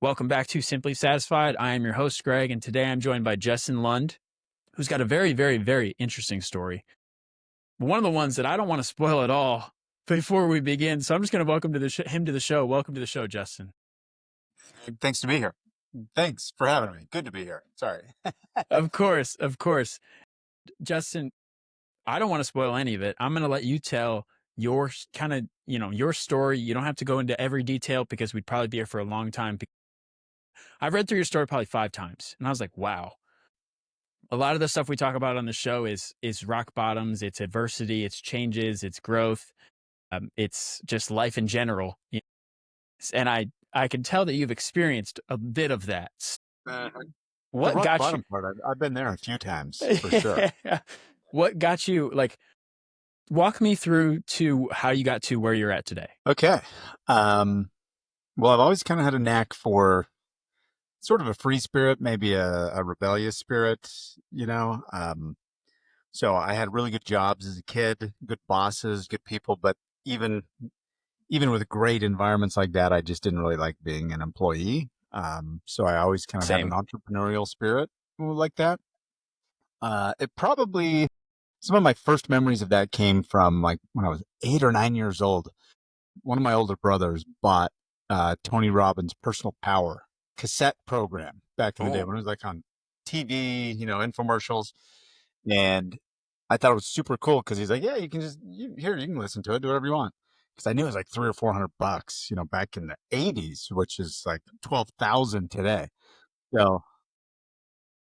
Welcome back to Simply Satisfied. I am your host, Greg, and today I'm joined by Justin Lund, who's got a very, very, very interesting story. One of the ones that I don't want to spoil at all before we begin, so I'm just going to welcome him to the show. Welcome to the show, Justin. Thanks to be here. Thanks for having me. Good to be here. Sorry. Of course. Justin, I don't want to spoil any of it. I'm going to let you tell your your story. You don't have to go into every detail because we'd probably be here for a long time. I've read through your story probably 5 times, and I was like, wow. A lot of the stuff we talk about on the show is rock bottoms, it's adversity, it's changes, it's growth, it's just life in general. And I can tell that you've experienced a bit of that. The What rock got bottom you? part, I've been there a few times for sure. What got you? Like, walk me through to how you got to where you're at today. Okay. Well, I've always kind of had a knack for sort of a free spirit, maybe a rebellious spirit, you know. So I had really good jobs as a kid, good bosses, good people, but even with great environments like that, I just didn't really like being an employee. So I always kind of had an Same. entrepreneurial spirit like that. It probably Some of my first memories of that came from like when I was 8 or 9 years old. One of my older brothers bought Tony Robbins' Personal Power cassette program back in the day Oh, when it was like on TV, infomercials. And I thought it was super cool because he's like, yeah, you can you can listen to it, do whatever you want. Because I knew it was like $300 or $400, back in the 80s, which is like 12,000 today. So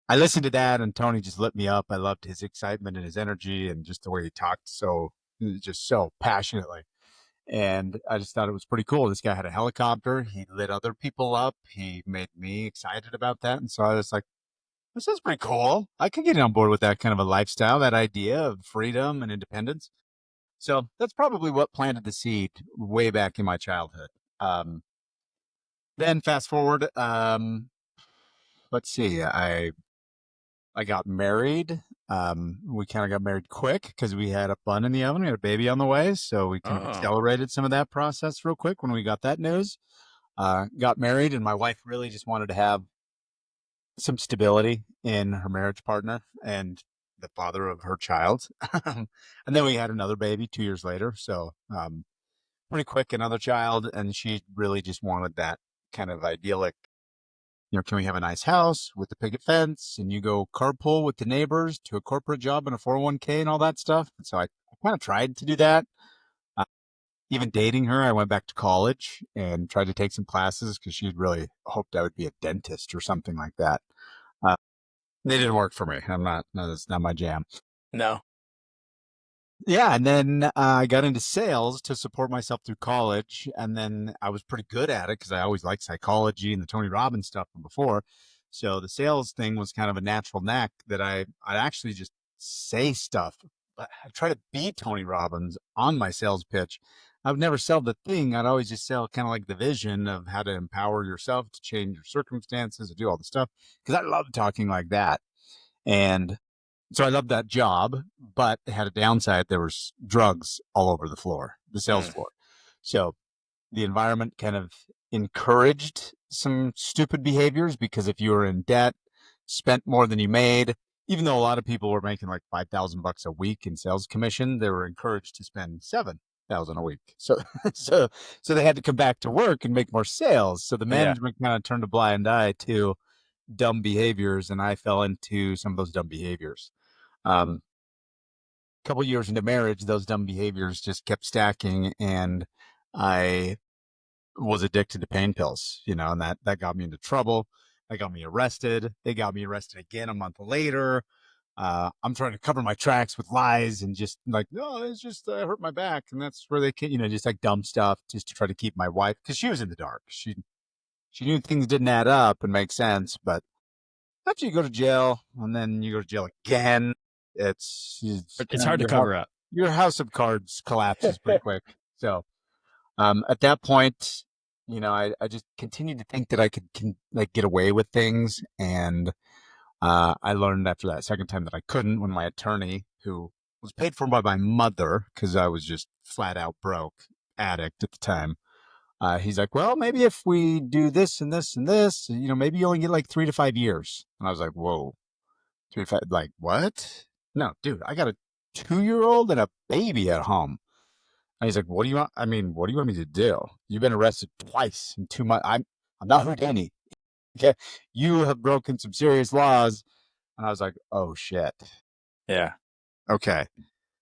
I listened to that, and Tony just lit me up. I loved his excitement and his energy and just the way he talked so passionately. And I just thought it was pretty cool. This guy had a helicopter. He lit other people up. He made me excited about that. And so I was like, this is pretty cool. I could get on board with that kind of a lifestyle, that idea of freedom and independence. So that's probably what planted the seed way back in my childhood. Then fast forward, let's see, I got married. We kind of got married quick because we had a bun in the oven. We had a baby on the way. So we kind of oh, accelerated some of that process real quick when we got that news. Got married, and my wife really just wanted to have some stability in her marriage partner and the father of her child. And then we had another baby 2 years later. So pretty quick, another child. And she really just wanted that kind of idyllic, can we have a nice house with the picket fence and you go carpool with the neighbors to a corporate job and a 401k and all that stuff? And so I kind of tried to do that. Uh, Even dating her, I went back to college and tried to take some classes because she really hoped I would be a dentist or something like that. They didn't work for me. No, that's not my jam. no. Yeah, and then I got into sales to support myself through college, and then I was pretty good at it because I always liked psychology and the Tony Robbins stuff from before. So the sales thing was kind of a natural knack that I'd actually just say stuff. But I try to be Tony Robbins on my sales pitch. I would never sell the thing. I'd always just sell kind of like the vision of how to empower yourself to change your circumstances, to do all the stuff. Because I love talking like that. And so I loved that job, but it had a downside. There was drugs all over the floor, the sales Mm. floor. So the environment kind of encouraged some stupid behaviors because if you were in debt, spent more than you made, even though a lot of people were making like $5,000 a week in sales commission, they were encouraged to spend 7,000 a week. So, so they had to come back to work and make more sales. So the Yeah. management kind of turned a blind eye to dumb behaviors, and I fell into some of those dumb behaviors. Couple years into marriage, those dumb behaviors just kept stacking, and I was addicted to pain pills, and that got me into trouble. That got me arrested. They got me arrested again a month later. I'm trying to cover my tracks with lies and just like, no, it's just I hurt my back, and that's where they can, just like dumb stuff, just to try to keep my wife, because she was in the dark. She knew things didn't add up and make sense, but after you go to jail and then you go to jail again, it's It's hard to cover up. your house of cards collapses pretty quick. So at that point, I just continued to think that I could like get away with things, and I learned after that second time that I couldn't when my attorney, who was paid for by my mother because I was just flat out broke addict at the time, He's like, well, maybe if we do this and this and this, maybe you only get like 3 to 5 years. And I was like, whoa, 3 to 5, like what? No, dude, I got a 2-year-old and a baby at home. And he's like, what do you want? I mean, what do you want me to do? You've been arrested twice in 2 months. I'm not Houdini. Okay. You have broken some serious laws. And I was like, oh shit. Yeah. Okay.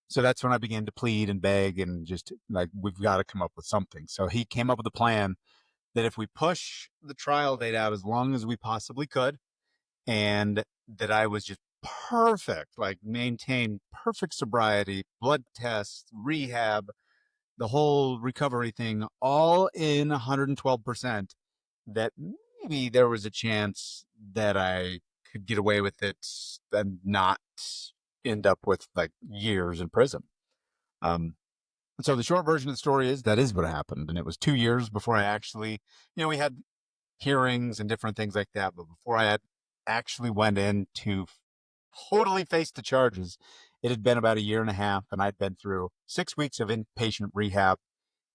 So that's when I began to plead and beg and just like, we've got to come up with something. So he came up with a plan that if we push the trial date out as long as we possibly could, and that I was just perfect, like maintain perfect sobriety, blood tests, rehab, the whole recovery thing, all in 112%, that maybe there was a chance that I could get away with it and not end up with like years in prison. Um, so the short version of the story is that is what happened. And it was 2 years before I actually, we had hearings and different things like that. But before I had actually went in to totally face the charges, it had been about a year and a half, and I'd been through 6 weeks of inpatient rehab,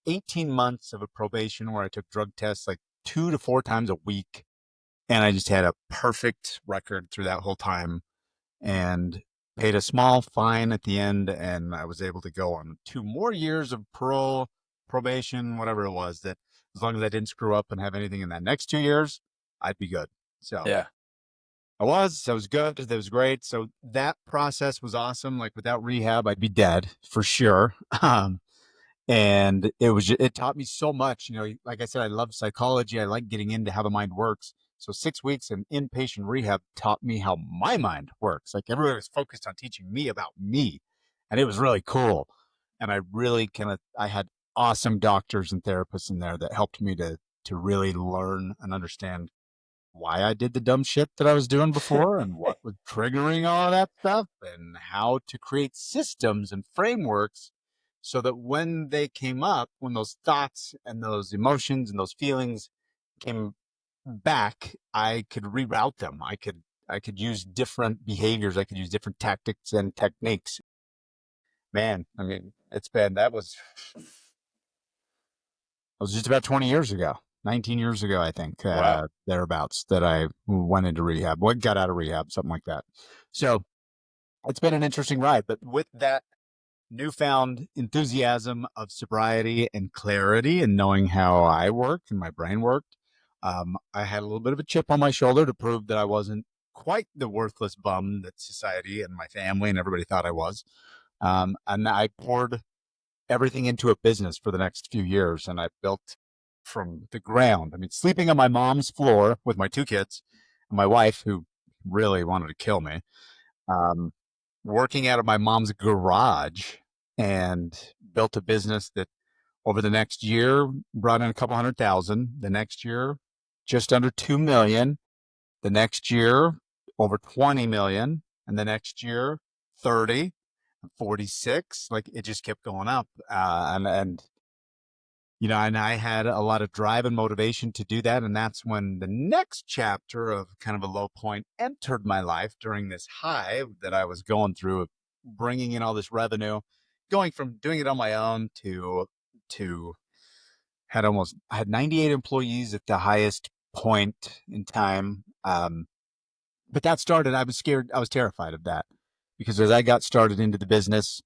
18 months of a probation where I took drug tests like 2 to 4 times a week. And I just had a perfect record through that whole time and paid a small fine at the end. And I was able to go on 2 more years of parole, probation, whatever it was, that as long as I didn't screw up and have anything in that next 2 years, I'd be good. So Yeah. I was good. That was great. So that process was awesome. Like without rehab, I'd be dead for sure. And it taught me so much. Like I said, I love psychology. I like getting into how the mind works. So 6 weeks in inpatient rehab taught me how my mind works. Like everybody was focused on teaching me about me, and it was really cool. And I really I had awesome doctors and therapists in there that helped me to really learn and understand why I did the dumb shit that I was doing before and what was triggering all of that stuff and how to create systems and frameworks so that when they came up, when those thoughts and those emotions and those feelings came back, I could reroute them. I could use different behaviors. I could use different tactics and techniques. Man, I mean, it was just about 20 years ago, 19 years ago, I think, Wow. thereabouts, that I went into rehab, got out of rehab, something like that. So it's been an interesting ride. But with that newfound enthusiasm of sobriety and clarity and knowing how I worked and my brain worked, I had a little bit of a chip on my shoulder to prove that I wasn't quite the worthless bum that society and my family and everybody thought I was. And I poured everything into a business for the next few years. And I built from the ground. I mean, sleeping on my mom's floor with my 2 kids and my wife, who really wanted to kill me, um, working out of my mom's garage, and built a business that over the next year brought in a couple 100,000. The next year, just under 2 million. The next year, over 20 million. And the next year, 30. 46. Like it just kept going up. And I had a lot of drive and motivation to do that. And that's when the next chapter of kind of a low point entered my life during this high that I was going through of bringing in all this revenue, going from doing it on my own to I had 98 employees at the highest point in time. But that started, I was scared. I was terrified of that because as I got started into the business,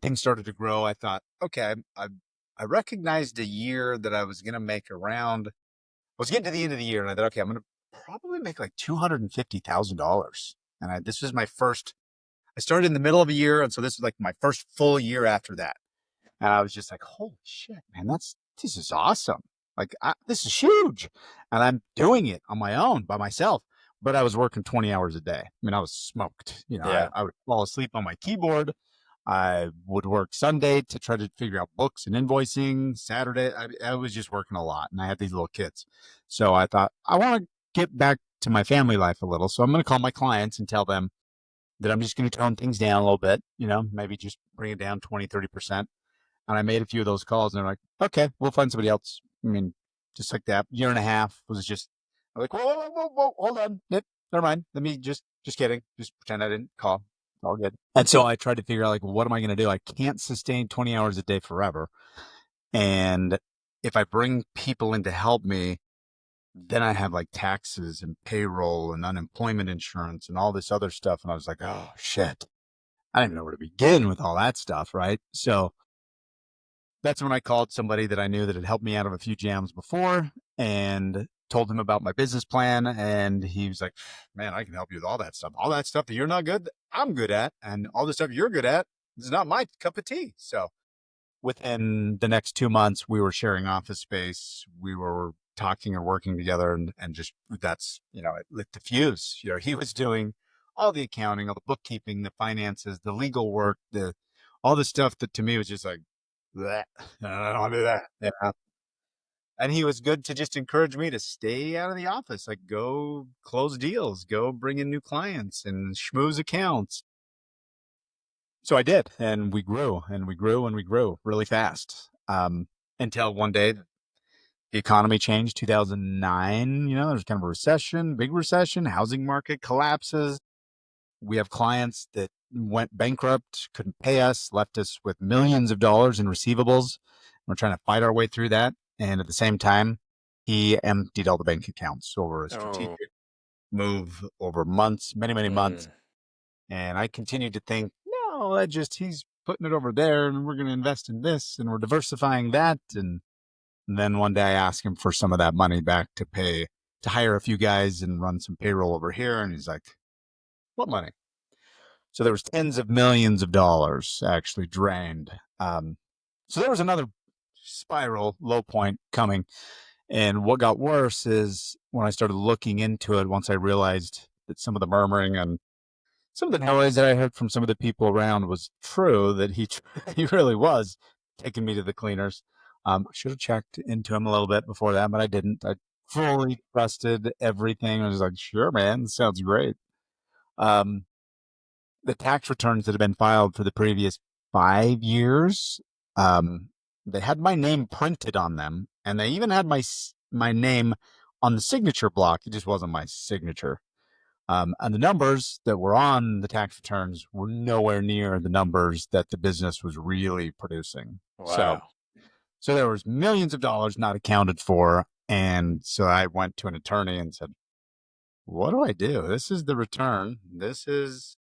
things started to grow. I thought, okay, I recognized a year that I was going to make around. I was getting to the end of the year, and I thought, okay, I'm going to probably make like $250,000. And this was my first. I started in the middle of a year, and so this was like my first full year after that. And I was just like, holy shit, man, this is awesome. Like, this is huge. And I'm doing it on my own by myself. But I was working 20 hours a day. I mean, I was smoked. Yeah. I would fall asleep on my keyboard. I would work Sunday to try to figure out books and invoicing. Saturday, I was just working a lot. And I had these little kids. So I thought, I want to get back to my family life a little. So I'm going to call my clients and tell them that I'm just going to tone things down a little bit, maybe just bring it down 20, 30%. And I made a few of those calls, and they're like, okay, we'll find somebody else. I mean, just like that. Year and a half was just, I'm like, whoa, hold on. Nope, never mind. Let me just kidding. Just pretend I didn't call. It's all good. And so I tried to figure out, like, what am I going to do? I can't sustain 20 hours a day forever. And if I bring people in to help me, then I have like taxes and payroll and unemployment insurance and all this other stuff. And I was like, oh shit, I didn't even know where to begin with all that stuff. Right. So that's when I called somebody that I knew that had helped me out of a few jams before and told him about my business plan. And he was like, man, I can help you with all that stuff. All that stuff that you're not good, I'm good at. And all the stuff you're good at is not my cup of tea. So within the next 2 months, we were sharing office space. We were talking and working together, and just that's, it lit the fuse. He was doing all the accounting, all the bookkeeping, the finances, the legal work, all the stuff that to me was just like, bleh, I don't want to do that. And he was good to just encourage me to stay out of the office, like go close deals, go bring in new clients and schmooze accounts. So I did, and we grew and we grew and we grew really fast. Until one day the economy changed, 2009, there's kind of a recession, big recession, housing market collapses. We have clients that went bankrupt, couldn't pay us, left us with millions of dollars in receivables. We're trying to fight our way through that. And at the same time, he emptied all the bank accounts over a strategic Oh. move over months, many, many months. Mm. And I continued to think, no, he's putting it over there and we're going to invest in this and we're diversifying that. And then one day I asked him for some of that money back to hire a few guys and run some payroll over here. And he's like, what money? So there was tens of millions of dollars actually drained. So there was another spiral low point coming. And what got worse is when I started looking into it, once I realized that some of the murmuring and some of the noise that I heard from some of the people around was true, that he really was taking me to the cleaners. I should have checked into him a little bit before that, but I didn't. I fully trusted everything. I was like, sure, man, this sounds great. Um, the tax returns that had been filed for the previous 5 years, they had my name printed on them, and they even had my name on the signature block. It just wasn't my signature. And the numbers that were on the tax returns were nowhere near the numbers that the business was really producing. So, Wow. so there was millions of dollars not accounted for. And so I went to an attorney and said, what do I do? This is the return. This is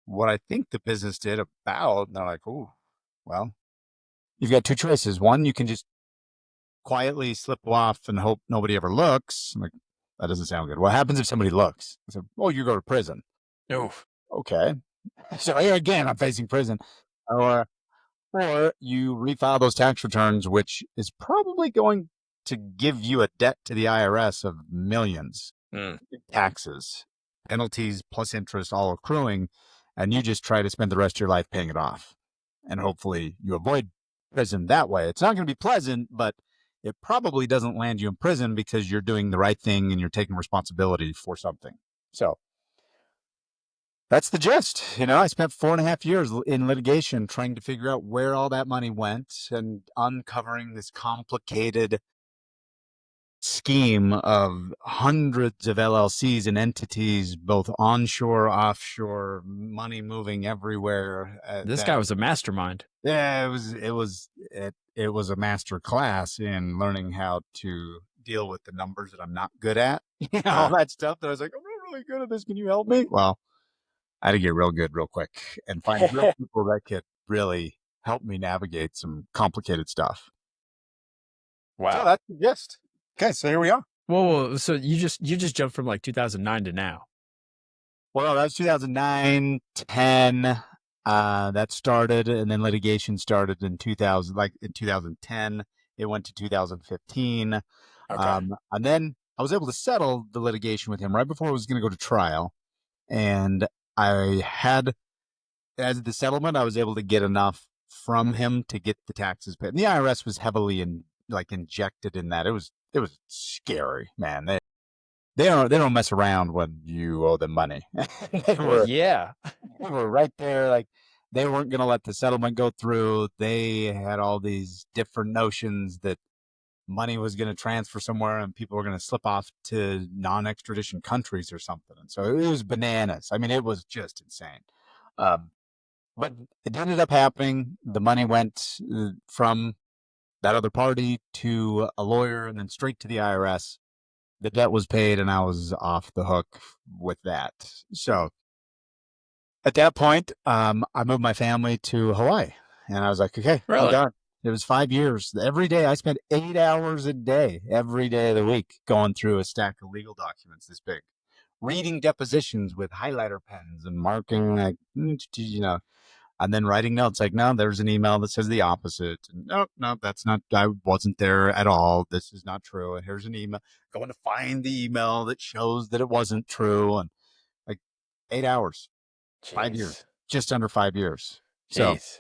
what I think the business did about. And they're like, oh, well, you've got two choices. One, you can just quietly slip off and hope nobody ever looks. I'm like, that doesn't sound good. What happens if somebody looks? I said, well, you go to prison. Oh. Okay. So here again, I'm facing prison. Or you refile those tax returns, which is probably going to give you a debt to the IRS of millions. Mm. Taxes, penalties plus interest all accruing, and you just try to spend the rest of your life paying it off. And hopefully you avoid prison that way. It's not going to be pleasant, but it probably doesn't land you in prison because you're doing the right thing and you're taking responsibility for something. So that's the gist. I spent 4.5 years in litigation trying to figure out where all that money went and uncovering this complicated scheme of hundreds of LLCs and entities, both onshore, offshore, money moving everywhere. This guy was a mastermind. Yeah, it was a master class in learning how to deal with the numbers that I'm not good at. All that stuff that I was like, I'm not really good at this. Can you help me? Well, I had to get real good real quick and find real people that could really help me navigate some complicated stuff. So Wow. that's the gist. Okay, so here we are. Whoa. So you just jumped from like 2009 to now. Well, that was 2009, 10. That started, and then litigation started in 2000, like in 2010. It went to 2015. Okay. And then I was able to settle the litigation with him right before I was going to go to trial. And I had, as the settlement, I was able to get enough from him to get the taxes paid. And the IRS was heavily injected in that. It was scary, man. They don't mess around when you owe them money. they Well, were yeah. they were right there. Like they weren't going to let the settlement go through. They had all these different notions that money was going to transfer somewhere and people were going to slip off to non-extradition countries or something. And so it was bananas. I mean, it was just insane. Um, but it ended up happening. The money went from that other party to a lawyer and then straight to the IRS. The debt was paid and I was off the hook with that. So at that point, I moved my family to Hawaii and I was like, okay, I'm Really? done. It was 5 years. Every day I spent 8 hours a day, every day of the week, going through a stack of legal documents this big, reading depositions with highlighter pens and marking, like, and then writing notes like, no, there's an email that says the opposite. And, no, no, that's not, I wasn't there at all. This is not true. And here's an email, going to find the email that shows that it wasn't true. And like 8 hours, 5 years, Jeez. just under 5 years. So Jeez.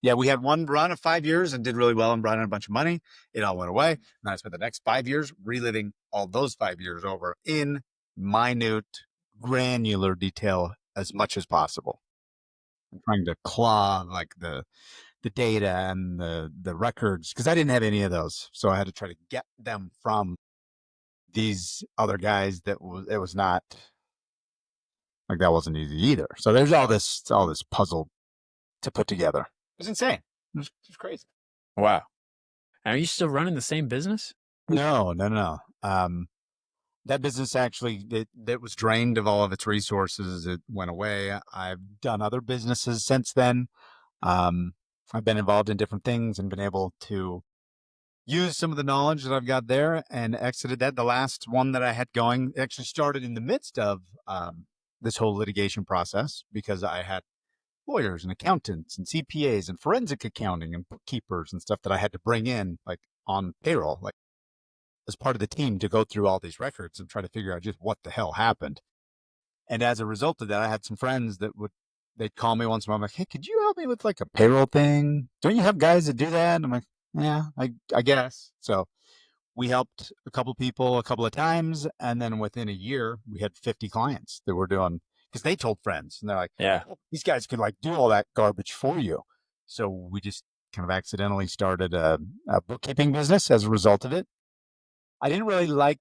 yeah, we had one run of 5 years and did really well and brought in a bunch of money. It all went away. And I spent the next 5 years reliving all those 5 years over in minute, granular detail as much as possible. I'm trying to claw like the data and the records because I didn't have any of those. So I had to try to get them from these other guys it was not like that wasn't easy either. So there's all this puzzle to put together. It was insane. It was crazy. Wow. Are you still running the same business? No, no, no. That business actually that was drained of all of its resources. It went away. I've done other businesses since then. Um, I've been involved in different things and been able to use some of the knowledge that I've got there and exited that. The last one that I had going actually started in the midst of this whole litigation process because I had lawyers and accountants and CPAs and forensic accounting and bookkeepers and stuff that I had to bring in like on payroll, like as part of the team to go through all these records and try to figure out just what the hell happened. And as a result of that, I had some friends that they'd call me once in a while. I'm like, hey, could you help me with like a payroll thing? Don't you have guys that do that? And I'm like, yeah, I guess. So we helped a couple people a couple of times. And then within a year, we had 50 clients that were doing, because they told friends and they're like, Yeah. oh, these guys could like do all that garbage for you. So we just kind of accidentally started a bookkeeping business as a result of it. I didn't really like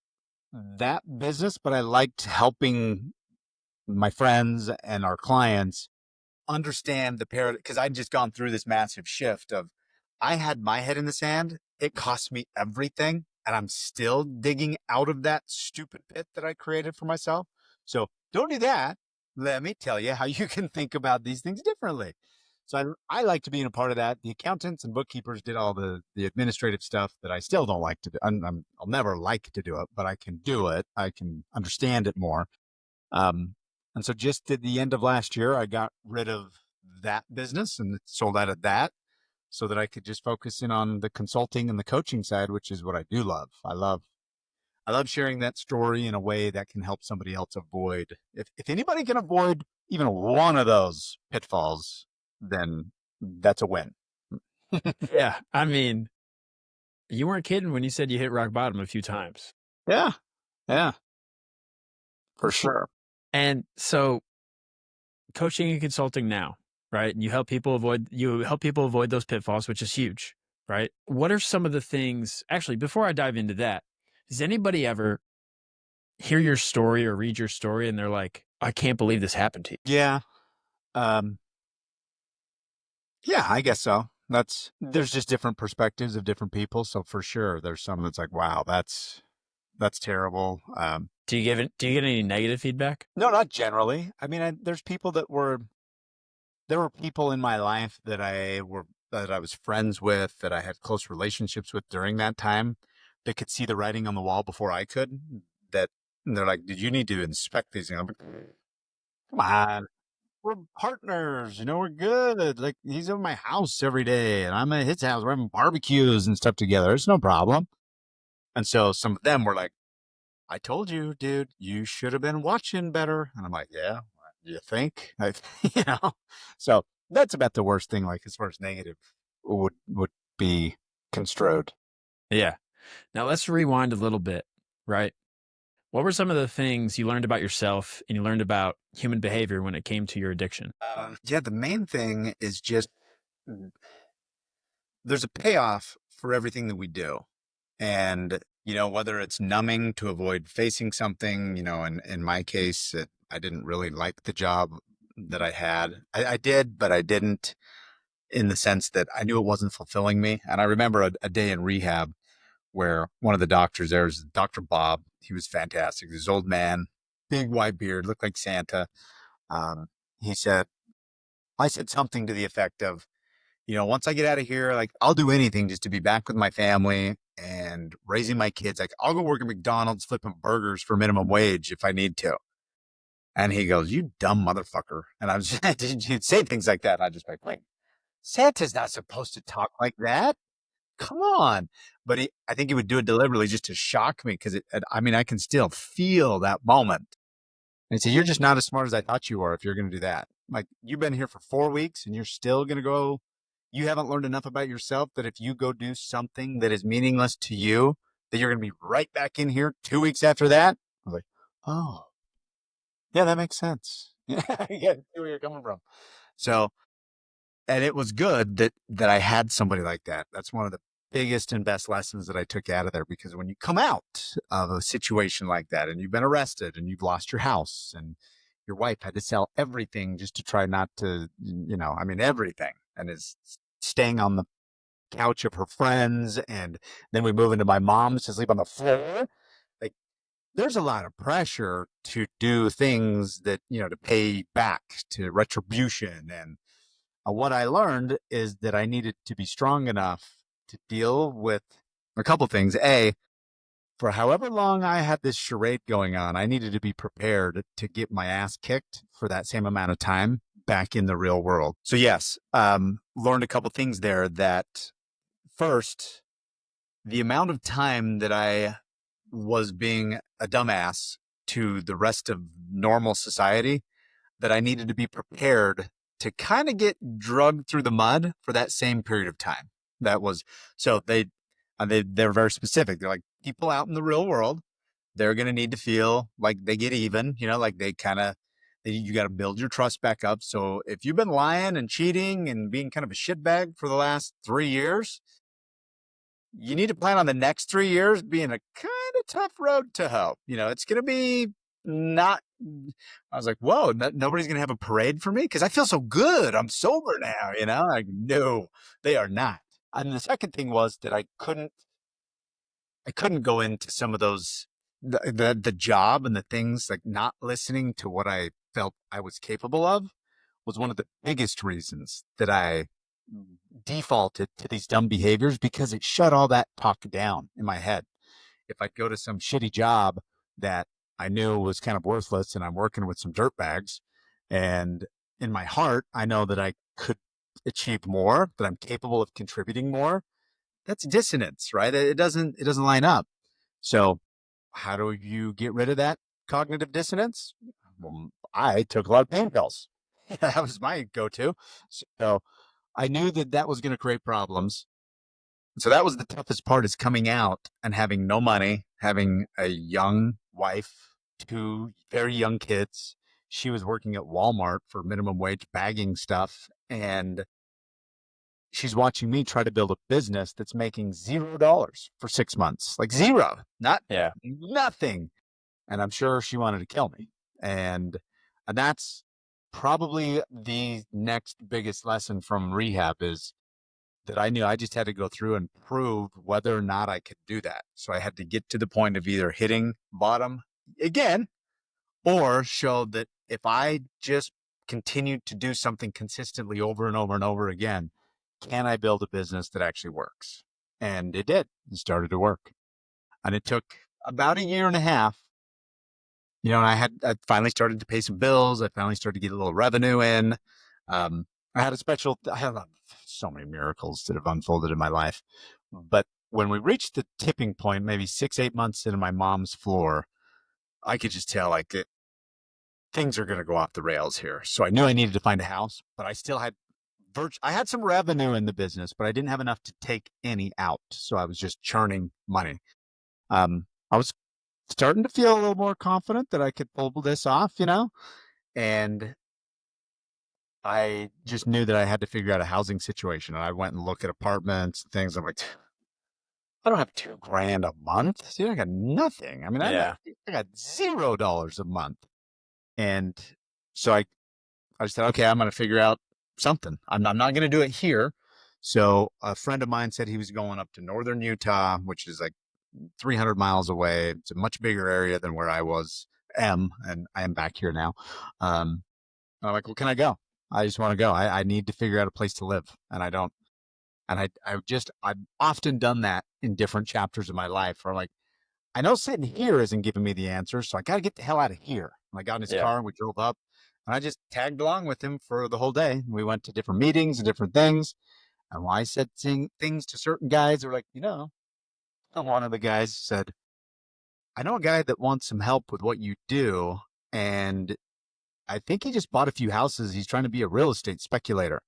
that business, but I liked helping my friends and our clients understand the paradigm because I'd just gone through this massive shift of I had my head in the sand. It cost me everything. And I'm still digging out of that stupid pit that I created for myself. So don't do that. Let me tell you how you can think about these things differently. So I like to be in a part of that. The accountants and bookkeepers did all the administrative stuff that I still don't like to do. I'll never like to do it, but I can do it. I can understand it more. Um, and so just at the end of last year, I got rid of that business and sold out of that so that I could just focus in on the consulting and the coaching side, which is what I do love. I love sharing that story in a way that can help somebody else avoid. If anybody can avoid even one of those pitfalls, then that's a win. Yeah. I mean, you weren't kidding when you said you hit rock bottom a few times. Yeah. Yeah. For sure. And so coaching and consulting now, right? You help people avoid those pitfalls, which is huge, right? What are some of the things, actually, before I dive into that, does anybody ever hear your story or read your story and they're like, I can't believe this happened to you? Yeah. Um, yeah, I guess so. There's just different perspectives of different people. So for sure, there's some that's like, wow, that's terrible. Do you get any negative feedback? No, not generally. I mean, there were people in my life that I was friends with, that I had close relationships with during that time, that could see the writing on the wall before I could. That they're like, "Did you need to inspect these?" I'm like, come on, we're partners. We're good. Like he's at my house every day, and I'm at his house. We're having barbecues and stuff together. It's no problem. And so some of them were like, I told you, dude, you should have been watching better. And I'm like, yeah, you think? You know? So that's about the worst thing, like as far as negative would be construed. Yeah. Now let's rewind a little bit, right? What were some of the things you learned about yourself and you learned about human behavior when it came to your addiction? Yeah, the main thing is just there's a payoff for everything that we do. And, whether it's numbing to avoid facing something, in my case, I didn't really like the job that I had. I did, but I didn't. in the sense that I knew it wasn't fulfilling me. And I remember a day in rehab where one of the doctors there was Dr. Bob. He was fantastic. This old man, big white beard, looked like Santa. Um, he said, I said something to the effect of, once I get out of here, like I'll do anything just to be back with my family and raising my kids. Like I'll go work at McDonald's flipping burgers for minimum wage if I need to. And he goes, "You dumb motherfucker." And I was he'd say things like that. And I just like, wait, Santa's not supposed to talk like that. Come on. But I think he would do it deliberately just to shock me because I can still feel that moment. And he said, "You're just not as smart as I thought you were if you're going to do that. Like, you've been here for 4 weeks and you're still going to go. You haven't learned enough about yourself that if you go do something that is meaningless to you, that you're going to be right back in here 2 weeks after that." I was like, oh, yeah, that makes sense. Yeah, I see where you're coming from. So, and it was good that I had somebody like that. That's one of the biggest and best lessons that I took out of there, because when you come out of a situation like that and you've been arrested and you've lost your house and your wife had to sell everything just to try not to, everything, and is staying on the couch of her friends, and then we move into my mom's to sleep on the floor. Like, there's a lot of pressure to do things that, to pay back, to retribution. And what I learned is that I needed to be strong enough to deal with a couple things. A, for however long I had this charade going on, I needed to be prepared to get my ass kicked for that same amount of time back in the real world. So yes, learned a couple things there. That first, the amount of time that I was being a dumbass to the rest of normal society, that I needed to be prepared to kind of get drugged through the mud for that same period of time. That was, so they're very specific. They're like, people out in the real world, they're going to need to feel like they get even, like they kind of, you got to build your trust back up. So if you've been lying and cheating and being kind of a shitbag for the last 3 years, you need to plan on the next 3 years being a kind of tough road to hoe. It's going to be not. I was like, whoa, nobody's going to have a parade for me because I feel so good. I'm sober now, Like, no, they are not. And the second thing was that I couldn't go into some of those, the job and the things, like not listening to what I felt I was capable of was one of the biggest reasons that I defaulted to these dumb behaviors, because it shut all that talk down in my head. If I'd go to some shitty job that I knew was kind of worthless and I'm working with some dirtbags, and in my heart, I know that I could achieve more, that I'm capable of contributing more, that's dissonance, right? It doesn't line up. So how do you get rid of that cognitive dissonance? Well, I took a lot of pain pills. That was my go-to. So I knew that was going to create problems. So that was the toughest part, is coming out and having no money, having a young wife, two very young kids. She was working at Walmart for minimum wage, bagging stuff. And she's watching me try to build a business that's making $0 for 6 months, like zero, not Yeah. nothing. And I'm sure she wanted to kill me. And that's probably the next biggest lesson from rehab, is that I knew I just had to go through and prove whether or not I could do that. So I had to get to the point of either hitting bottom again, or show that if I just continued to do something consistently over and over and over again, can I build a business that actually works? And it did. It started to work. And it took about a year and a half. And I finally started to pay some bills. I finally started to get a little revenue in. I had so many miracles that have unfolded in my life. But when we reached the tipping point, maybe 6, 8 months into my mom's floor, I could just tell, like, things are going to go off the rails here. So I knew I needed to find a house, but I still had I had some revenue in the business, but I didn't have enough to take any out. So I was just churning money. I was starting to feel a little more confident that I could pull this off, and I just knew that I had to figure out a housing situation. And I went and looked at apartments and things. I'm like, I don't have $2,000 a month. Dude, I got nothing. Yeah. I got $0 a month. And so I just said, okay, I'm going to figure out something. I'm not going to do it here. So a friend of mine said he was going up to northern Utah, which is like 300 miles away. It's a much bigger area than where I and I am back here now. I'm like, well, can I go? I just want to go. I need to figure out a place to live, and I don't. And I've often done that in different chapters of my life. Where like, I know sitting here isn't giving me the answer, so I got to get the hell out of here. And I got in his Yeah. car and we drove up, and I just tagged along with him for the whole day. We went to different meetings and different things. And when I said things to certain guys, they're like, one of the guys said, I know a guy that wants some help with what you do. And I think he just bought a few houses. He's trying to be a real estate speculator.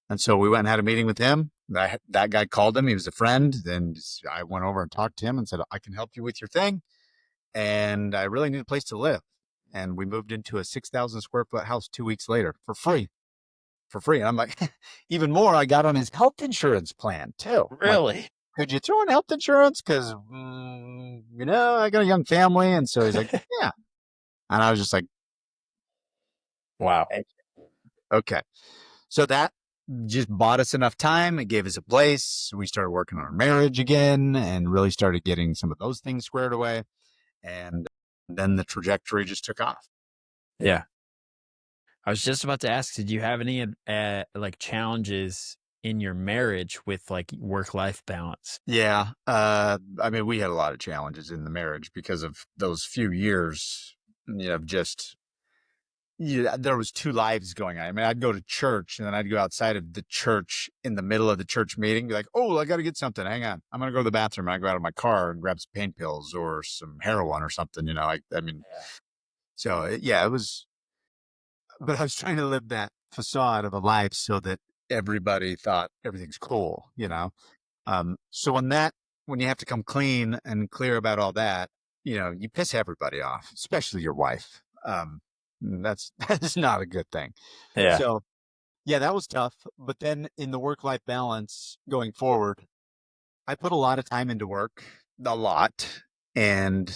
And so we went and had a meeting with him. That guy called him. He was a friend. Then I went over and talked to him and said, I can help you with your thing. And I really need a place to live. And we moved into a 6,000 square foot house 2 weeks later for free. For free. And I'm like, even more, I got on his health insurance plan too. I'm like, Really? could you throw in health insurance? Because, I got a young family. And so he's like, yeah. And I was just like, Wow. okay. So that just bought us enough time. It gave us a place. We started working on our marriage again and really started getting some of those things squared away. And then the trajectory just took off. Yeah. I was just about to ask, did you have any like challenges in your marriage with like work-life balance? Yeah. I mean, we had a lot of challenges in the marriage because of those few years, just there was two lives going on. I mean, I'd go to church and then I'd go outside of the church in the middle of the church meeting, be like, oh, I got to get something. Hang on. I'm going to go to the bathroom. I go out of my car and grab some pain pills or some heroin or something, I mean, so yeah, it was, but I was trying to live that facade of a life so that everybody thought everything's cool. So when you have to come clean and clear about all that, you piss everybody off, especially your wife. That's not a good thing. Yeah. So yeah, that was tough. But then in the work-life balance going forward, I put a lot of time into work, a lot, and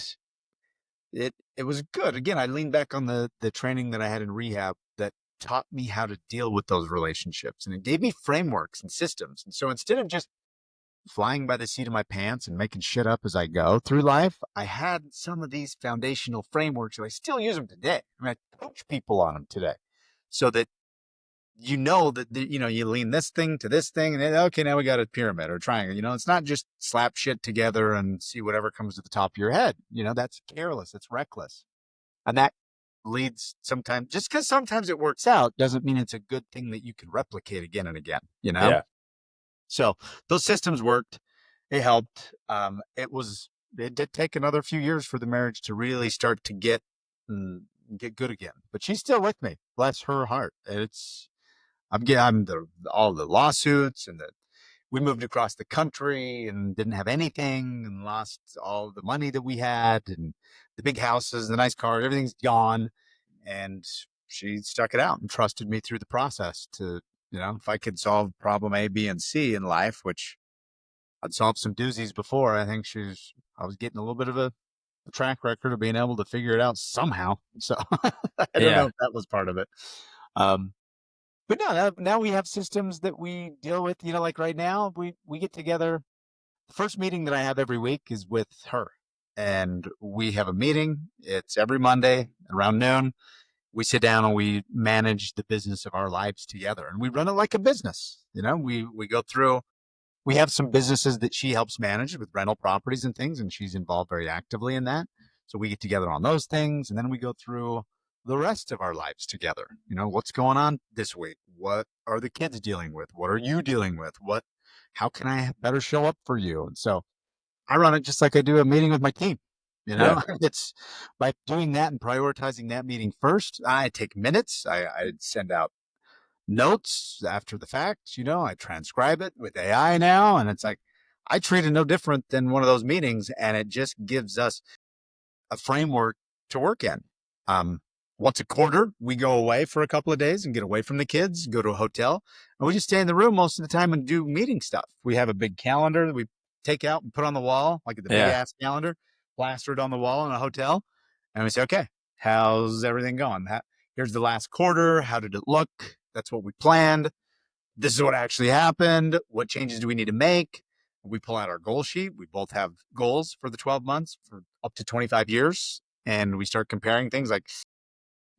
it was good. Again, I leaned back on the training that I had in rehab that taught me how to deal with those relationships, and it gave me frameworks and systems. And so instead of just flying by the seat of my pants and making shit up as I go through life, I had some of these foundational frameworks and I still use them today. I mean, I coach people on them today so that you lean this thing to this thing and then, okay, now we got a pyramid or a triangle. It's not just slap shit together and see whatever comes to the top of your head. That's careless. It's reckless. And that leads sometimes, just because sometimes it works out doesn't mean it's a good thing that you can replicate again and again. Yeah. So those systems worked. It helped. It did take another few years for the marriage to really start to get good again. But she's still with me. Bless her heart. All the lawsuits and we moved across the country and didn't have anything and lost all the money that we had and the big houses, the nice cars, everything's gone. And she stuck it out and trusted me through the process to, if I could solve problem A, B, and C in life, which I'd solved some doozies before. I was getting a little bit of a track record of being able to figure it out somehow. So I don't know Yeah. if that was part of it. Um, but no, now we have systems that we deal with, like right now we get together. The first meeting that I have every week is with her and we have a meeting. It's every Monday around noon. We sit down and we manage the business of our lives together and we run it like a business. We go through, we have some businesses that she helps manage with rental properties and things, and she's involved very actively in that. So we get together on those things, and then we go through the rest of our lives together. What's going on this week? What are the kids dealing with? What are you dealing with? How can I better show up for you? And so I run it just like I do a meeting with my team. Yeah. It's by doing that and prioritizing that meeting first. I take minutes. I send out notes after the fact. I transcribe it with AI now. And it's like, I treat it no different than one of those meetings. And it just gives us a framework to work in. Um, Once a quarter, we go away for a couple of days and get away from the kids, go to a hotel, and we just stay in the room most of the time and do meeting stuff. We have a big calendar that we take out and put on the wall, like the big Yeah. ass calendar, plaster it on the wall in a hotel. And we say, okay, how's everything going? Here's the last quarter. How did it look? That's what we planned. This is what actually happened. What changes do we need to make? We pull out our goal sheet. We both have goals for the 12 months for up to 25 years. And we start comparing things like,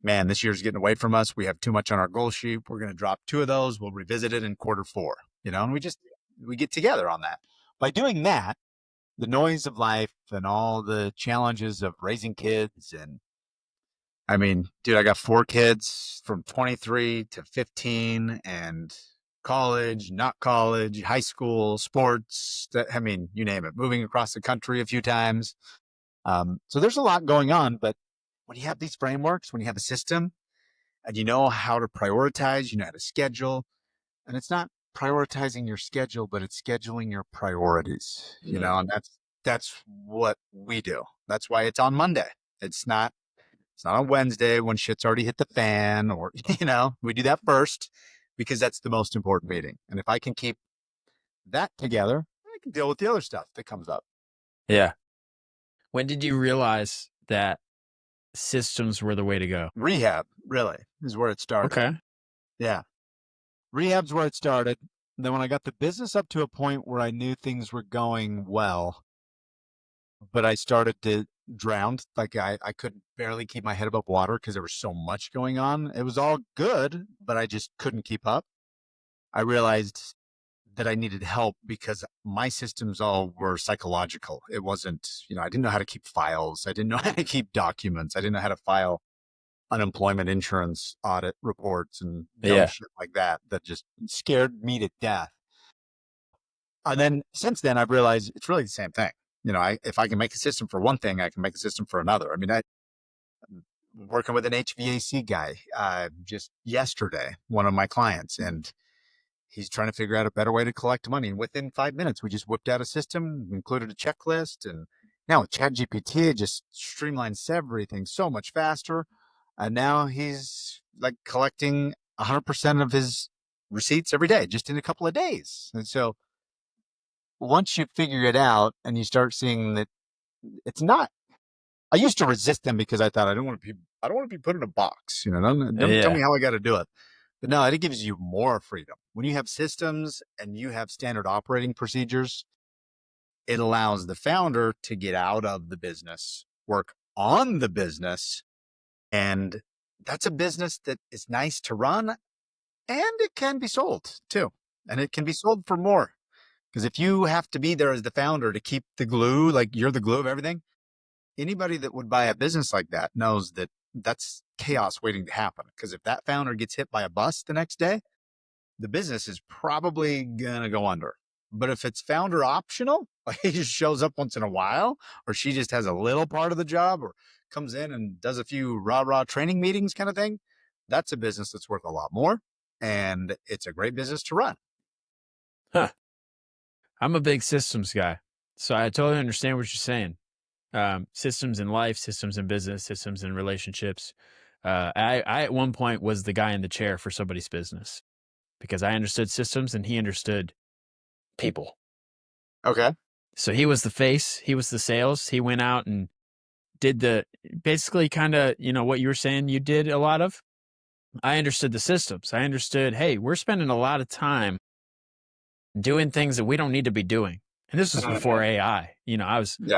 man, this year's getting away from us. We have too much on our goal sheet. We're going to drop 2 of those. We'll revisit it in quarter 4, and we get together on that. By doing that, the noise of life and all the challenges of raising kids. And I mean, dude, I got 4 kids from 23 to 15 and college, not college, high school, sports. I mean, you name it, moving across the country a few times. So there's a lot going on. But when you have these frameworks, when you have a system and you know how to prioritize, you know how to schedule, and it's not prioritizing your schedule, but it's scheduling your priorities, and that's what we do. That's why it's on Monday. It's not it's not on Wednesday when shit's already hit the fan, or we do that first because that's the most important meeting. And if I can keep that together, I can deal with the other stuff that comes up. Yeah. When did you realize that systems were the way to go? Rehab really is where it started. Okay. Yeah. Rehab's where it started. And then when I got the business up to a point where I knew things were going well, but I started to drown. Like I could barely keep my head above water because there was so much going on. It was all good, but I just couldn't keep up. I realized that I needed help because my systems all were psychological. It wasn't, I didn't know how to keep files. I didn't know how to keep documents. I didn't know how to file unemployment insurance audit reports and dumb Yeah. shit like that just scared me to death. And then since then, I've realized it's really the same thing. If I can make a system for one thing, I can make a system for another. I mean, I'm working with an HVAC guy just yesterday, one of my clients, and he's trying to figure out a better way to collect money. And within 5 minutes, we just whipped out a system, included a checklist, and now with ChatGPT, it just streamlines everything so much faster. And now he's like collecting 100% of his receipts every day, just in a couple of days. And so once you figure it out and you start seeing that it's not, I used to resist them because I thought I don't want to be put in a box. Don't tell me Yeah. how I got to do it. But no, it gives you more freedom. When you have systems and you have standard operating procedures, it allows the founder to get out of the business, work on the business. And that's a business that is nice to run, and it can be sold too. And it can be sold for more. Because if you have to be there as the founder to keep the glue, like you're the glue of everything, anybody that would buy a business like that knows that that's chaos waiting to happen. Because if that founder gets hit by a bus the next day, the business is probably going to go under. But if it's founder optional, like he just shows up once in a while, or she just has a little part of the job, or comes in and does a few rah training meetings kind of thing, that's a business that's worth a lot more. And it's a great business to run. Huh. I'm a big systems guy. So I totally understand what you're saying. Systems in life, systems in business, systems in relationships. I at one point was the guy in the chair for somebody's business because I understood systems and he understood people. Okay. So he was the face, he was the sales. He went out and did the basically kind of, what you were saying you did a lot of. I understood the systems. I understood, hey, we're spending a lot of time doing things that we don't need to be doing. And this was before AI. I Yeah.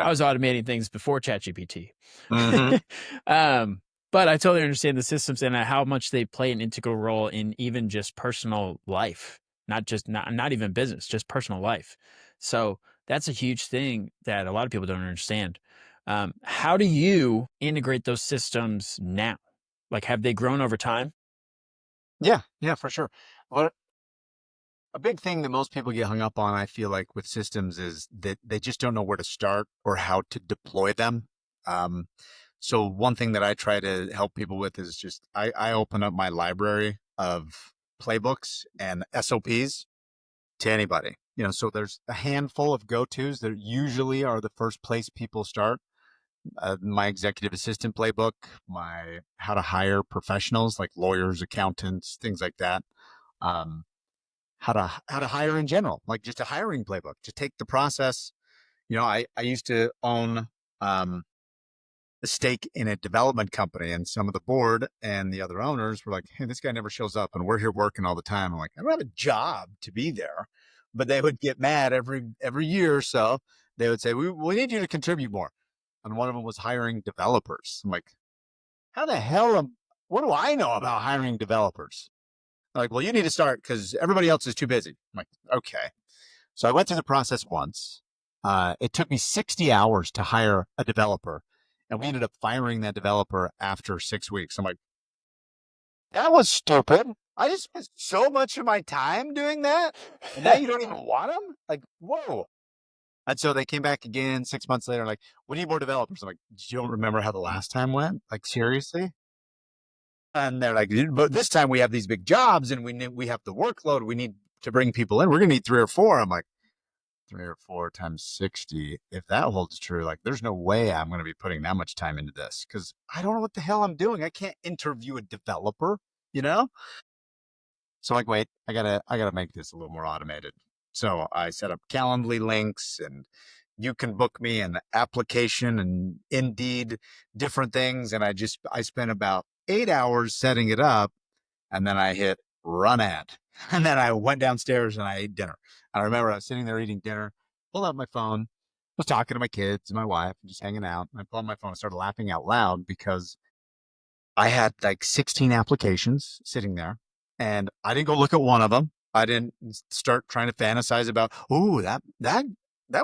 was automating things before ChatGPT. Mm-hmm. But I totally understand the systems and how much they play an integral role in even just personal life, not even business, just personal life. So that's a huge thing that a lot of people don't understand. How do you integrate those systems now? Like, have they grown over time? Yeah. Yeah, for sure. Well, a big thing that most people get hung up on, I feel like, with systems is that they just don't know where to start or how to deploy them. Um, so one thing that I try to help people with is just I open up my library of playbooks and SOPs to anybody. So there's a handful of go-tos that usually are the first place people start. My executive assistant playbook, my how to hire professionals like lawyers, accountants, things like that. Um, how to hire in general, like just a hiring playbook to take the process. I used to own a stake in a development company, and some of the board and the other owners were like, "Hey, this guy never shows up, and we're here working all the time." I'm like, "I don't have a job to be there," but they would get mad every year or so. They would say, "We need you to contribute more," and one of them was hiring developers. I'm like, "How the hell what do I know about hiring developers?" They're like, "Well, you need to start because everybody else is too busy." I'm like, "Okay." So I went through the process once. It took me 60 hours to hire a developer, and we ended up firing that developer after 6 weeks. I'm like, that was stupid. I just spent so much of my time doing that, and now you don't even want them? Like, whoa. And so they came back again 6 months later, like, we need more developers. I'm like, you don't remember how the last time went? Like, seriously? And they're like, but this time we have these big jobs and we have the workload. We need to bring people in. We're going to need 3 or 4. I'm like, 3 or 4 times 60. If that holds true, like there's no way I'm going to be putting that much time into this because I don't know what the hell I'm doing. I can't interview a developer, you know? So like, wait, I gotta make this a little more automated. So I set up Calendly links and you can book me an application and Indeed different things. And I spent about 8 hours setting it up and then I hit run ad. And then I went downstairs and I ate dinner. I remember I was sitting there eating dinner, pulled out my phone, was talking to my kids and my wife, just hanging out. And I pulled out my phone and started laughing out loud because I had like 16 applications sitting there and I didn't go look at one of them. I didn't start trying to fantasize about, oh, that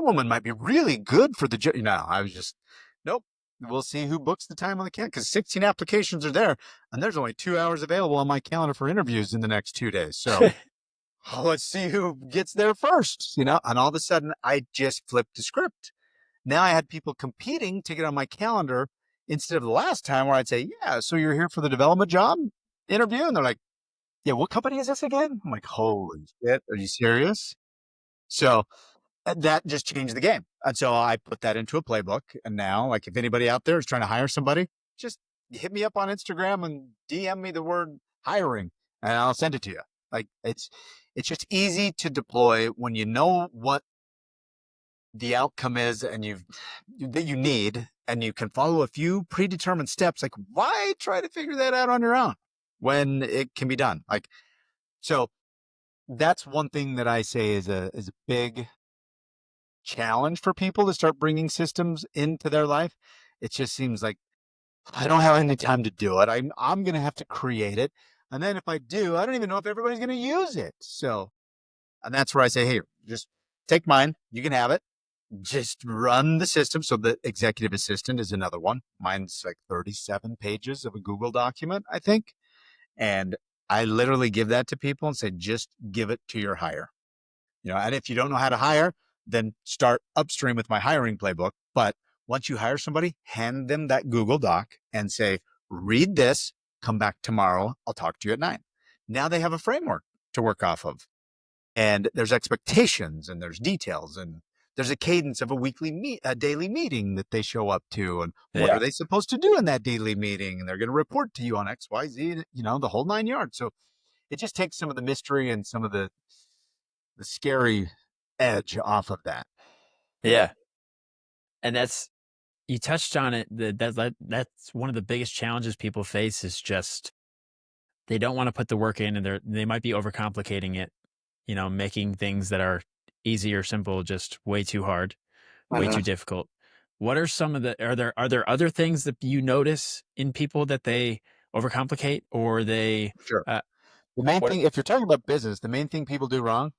woman might be really good for the job. No, I was just, nope. We'll see who books the time on the calendar because 16 applications are there and there's only 2 hours available on my calendar for interviews in the next 2 days. So let's see who gets there first, And all of a sudden I just flipped the script. Now I had people competing to get on my calendar instead of the last time where I'd say, yeah, so you're here for the development job interview? And they're like, yeah, what company is this again? I'm like, holy shit, are you serious? So that just changed the game. And so I put that into a playbook. And now, like, if anybody out there is trying to hire somebody, just hit me up on Instagram and DM me the word hiring and I'll send it to you. Like, it's just easy to deploy when you know what the outcome is and that you need and you can follow a few predetermined steps. Like, why try to figure that out on your own when it can be done? Like, so that's one thing that I say is a big challenge for people to start bringing systems into their life. It just seems like I don't have any time to do it. I'm going to have to create it. And then if I do, I don't even know if everybody's going to use it. So, and that's where I say, hey, just take mine. You can have it. Just run the system. So the executive assistant is another one. Mine's like 37 pages of a Google document, I think. And I literally give that to people and say, just give it to your hire. And if you don't know how to hire, then start upstream with my hiring playbook. But once you hire somebody, hand them that Google Doc and say, read this, come back tomorrow. I'll talk to you at 9. Now they have a framework to work off of. And there's expectations and there's details and there's a cadence of a daily meeting that they show up to. And what are Yeah. they supposed to do in that daily meeting? And they're going to report to you on XYZ, the whole 9 yards. So it just takes some of the mystery and some of the scary edge off of that. Yeah. And you touched on it. That's one of the biggest challenges people face is just they don't want to put the work in and they might be overcomplicating it, making things that are easy or simple just way too hard, way too Uh-huh. difficult. What are some of the are there other things that you notice in people that they overcomplicate or they Sure. uh The main what thing, if you're talking about business, the main thing people do wrong,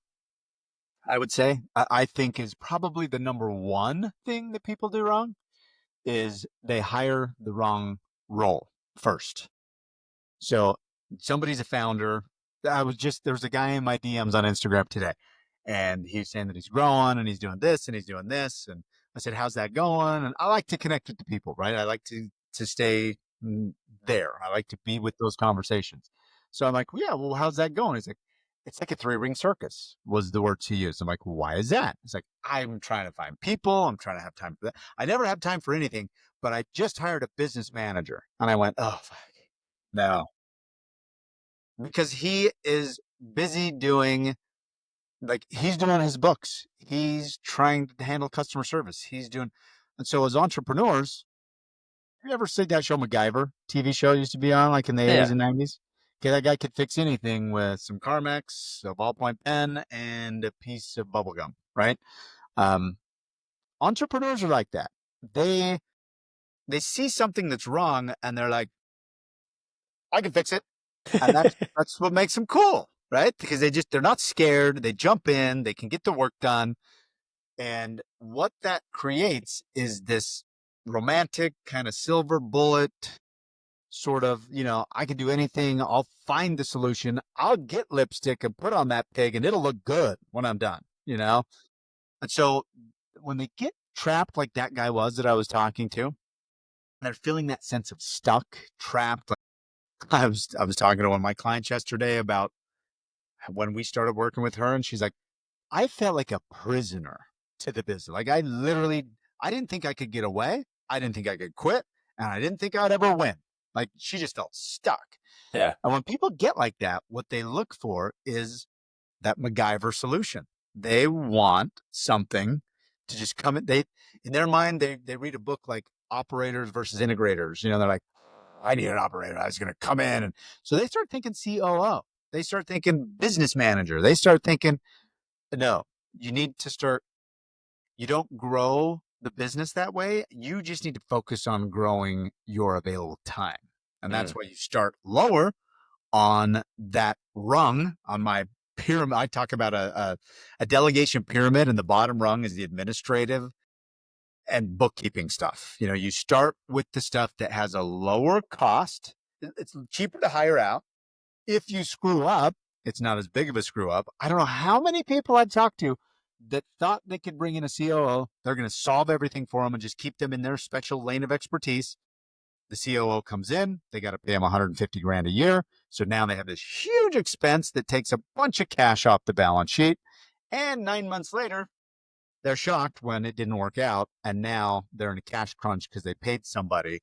I would say, I think is probably the number one thing that people do wrong is they hire the wrong role first. So somebody's a founder. There was a guy in my DMs on Instagram today, and he's saying that he's growing and he's doing this and he's doing this. And I said, how's that going? And I like to connect with the people, right? I like to stay there. I like to be with those conversations. So I'm like, well, yeah, well, how's that going? He's like, it's like a 3 ring circus was the words he used. I'm like, well, why is that? It's like, I'm trying to find people. I'm trying to have time for that. I never have time for anything, but I just hired a business manager. And I went, oh, fuck. No, because he is busy doing he's doing his books. He's trying to handle customer service. And so as entrepreneurs, You ever see that show MacGyver TV show used to be on like in the 80s Yeah. and 90s? Okay, that guy could fix anything with some Carmex, a ballpoint pen, and a piece of bubble gum, right? Um, Entrepreneurs are like that. They they see something that's wrong and they're like, I can fix it. And that's what makes them cool, right? Because they're not scared, they jump in, they can get the work done. And what that creates is this romantic kind of silver bullet sort of, I can do anything. I'll find the solution. I'll get lipstick and put on that pig and it'll look good when I'm done. And so when they get trapped like that guy was that I was talking to, they're feeling that sense of stuck, trapped. Like I was talking to one of my clients yesterday about when we started working with her, and she's like, I felt like a prisoner to the business. Like I didn't think I could get away. I didn't think I could quit. And I didn't think I'd ever win. Like she just felt stuck. Yeah. And when people get like that, what they look for is that MacGyver solution. They want something to just come in. In their mind, they read a book like Operators versus Integrators. They're like, I need an operator. I was going to come in. And so they start thinking COO. They start thinking business manager. They start thinking, no, you need to start, you don't grow the business that way. You just need to focus on growing your available time. And that's Mm. why you start lower on that rung on my pyramid. I talk about a delegation pyramid, and the bottom rung is the administrative and bookkeeping stuff. You start with the stuff that has a lower cost. It's cheaper to hire out. If you screw up, it's not as big of a screw up. I don't know how many people I've talked to that thought they could bring in a COO. They're going to solve everything for them and just keep them in their special lane of expertise. The COO comes in, they got to pay him 150 grand a year. So now they have this huge expense that takes a bunch of cash off the balance sheet. And 9 months later, they're shocked when it didn't work out. And now they're in a cash crunch because they paid somebody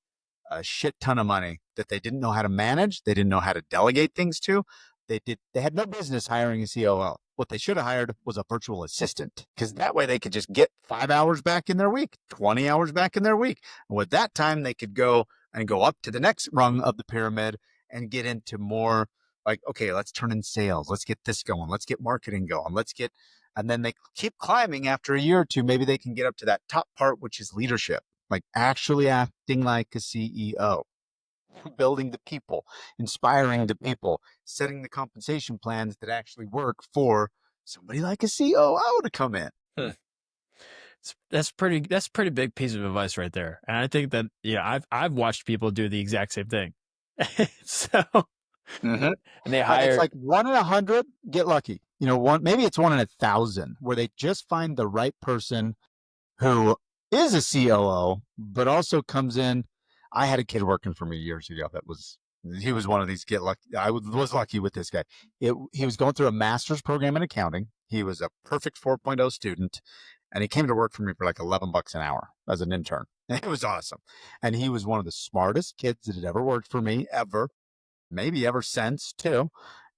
a shit ton of money that they didn't know how to manage. They didn't know how to delegate things to. They had no business hiring a COO. What they should have hired was a virtual assistant, because that way they could just get 5 hours back in their week, 20 hours back in their week. And with that time, they could go up to the next rung of the pyramid and get into more like, okay, let's turn in sales. Let's get this going. Let's get marketing going. And then they keep climbing. After a year or two, maybe they can get up to that top part, which is leadership, like actually acting like a CEO, building the people, inspiring the people, setting the compensation plans that actually work for somebody like a COO to come in. Hmm. That's pretty big piece of advice right there. And I think that, yeah, I've watched people do the exact same thing. So, Mm-hmm. and they It's hire, like 1 in 100, get lucky. Maybe it's 1 in 1,000 where they just find the right person who is a COO, but also comes in. I had a kid working for me years ago he was one of these get lucky. I was lucky with this guy. He was going through a master's program in accounting. He was a perfect 4.0 student, and he came to work for me for like $11 an hour as an intern. It was awesome. And he was one of the smartest kids that had ever worked for me, ever, maybe ever since, too.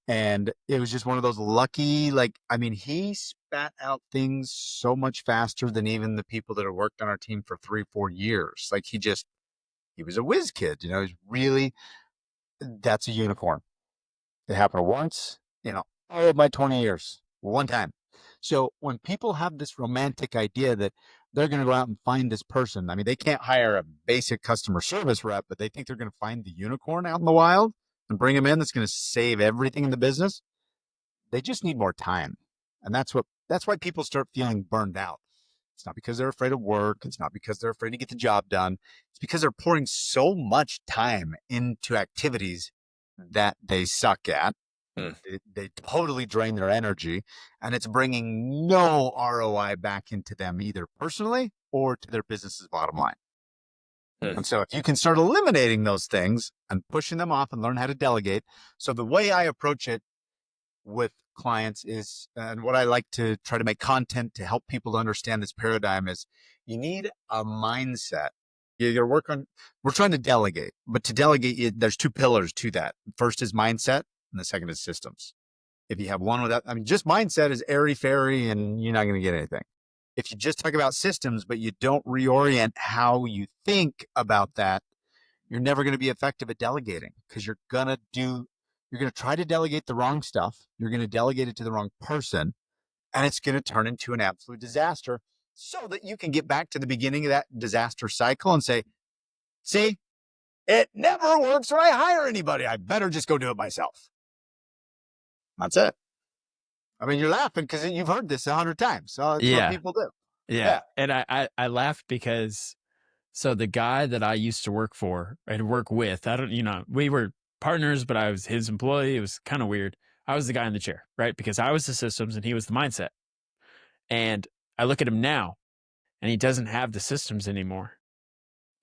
And it was just one of those lucky, like, I mean, he spat out things so much faster than even the people that have worked on our team for 3, 4 years. Like he was a whiz kid, he's really, that's a unicorn. It happened once, all of my 20 years, one time. So when people have this romantic idea that they're going to go out and find this person, I mean, they can't hire a basic customer service rep, but they think they're going to find the unicorn out in the wild and bring him in that's going to save everything in the business. They just need more time. And that's why people start feeling burned out. It's not because they're afraid of work. It's not because they're afraid to get the job done. It's because they're pouring so much time into activities that they suck at. hmm, They totally drain their energy, and it's bringing no ROI back into them, either personally or to their business's bottom line. hmm, And so if you can start eliminating those things and pushing them off and learn how to delegate. So the way I approach it with clients is, and what I like to try to make content to help people to understand this paradigm is, you need a mindset. You're we're trying to delegate, but to delegate, there's two pillars to that. First is mindset, and the second is systems. If you have one without, I mean, just mindset is airy fairy and you're not going to get anything. If you just talk about systems, but you don't reorient how you think about that, you're never going to be effective at delegating because you're going to try to delegate the wrong stuff. You're going to delegate it to the wrong person, and it's going to turn into an absolute disaster so that you can get back to the beginning of that disaster cycle and say, see, it never works when I hire anybody. I better just go do it myself. That's it. I mean, you're laughing because you've heard this 100 times. So it's what Yeah. people do. Yeah. Yeah. And I laughed because so the guy that I used to work for and work with, I don't, we were partners, but I was his employee. It was kind of weird. I was the guy in the chair, right? Because I was the systems and he was the mindset. And I look at him now and he doesn't have the systems anymore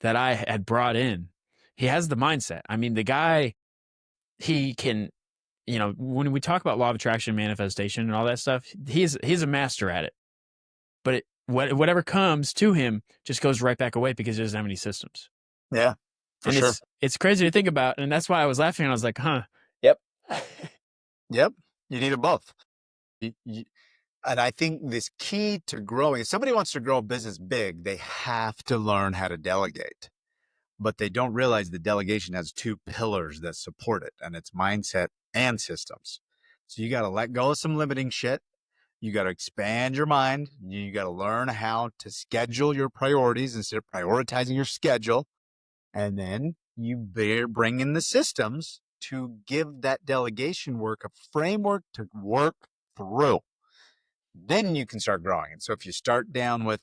that I had brought in. He has the mindset. I mean, the guy, he can, when we talk about law of attraction, manifestation, and all that stuff, he's a master at it. But whatever comes to him just goes right back away because he doesn't have any systems. Yeah, for And sure. it's crazy to think about. And that's why I was laughing. And I was like, huh. Yep. Yep. You need them both. And I think this key to growing, if somebody wants to grow a business big, they have to learn how to delegate. But they don't realize the delegation has two pillars that support it, and it's mindset and systems. So you got to let go of some limiting shit. You got to expand your mind. You got to learn how to schedule your priorities instead of prioritizing your schedule. And then you bring in the systems to give that delegation work a framework to work through. Then you can start growing. And so if you start down with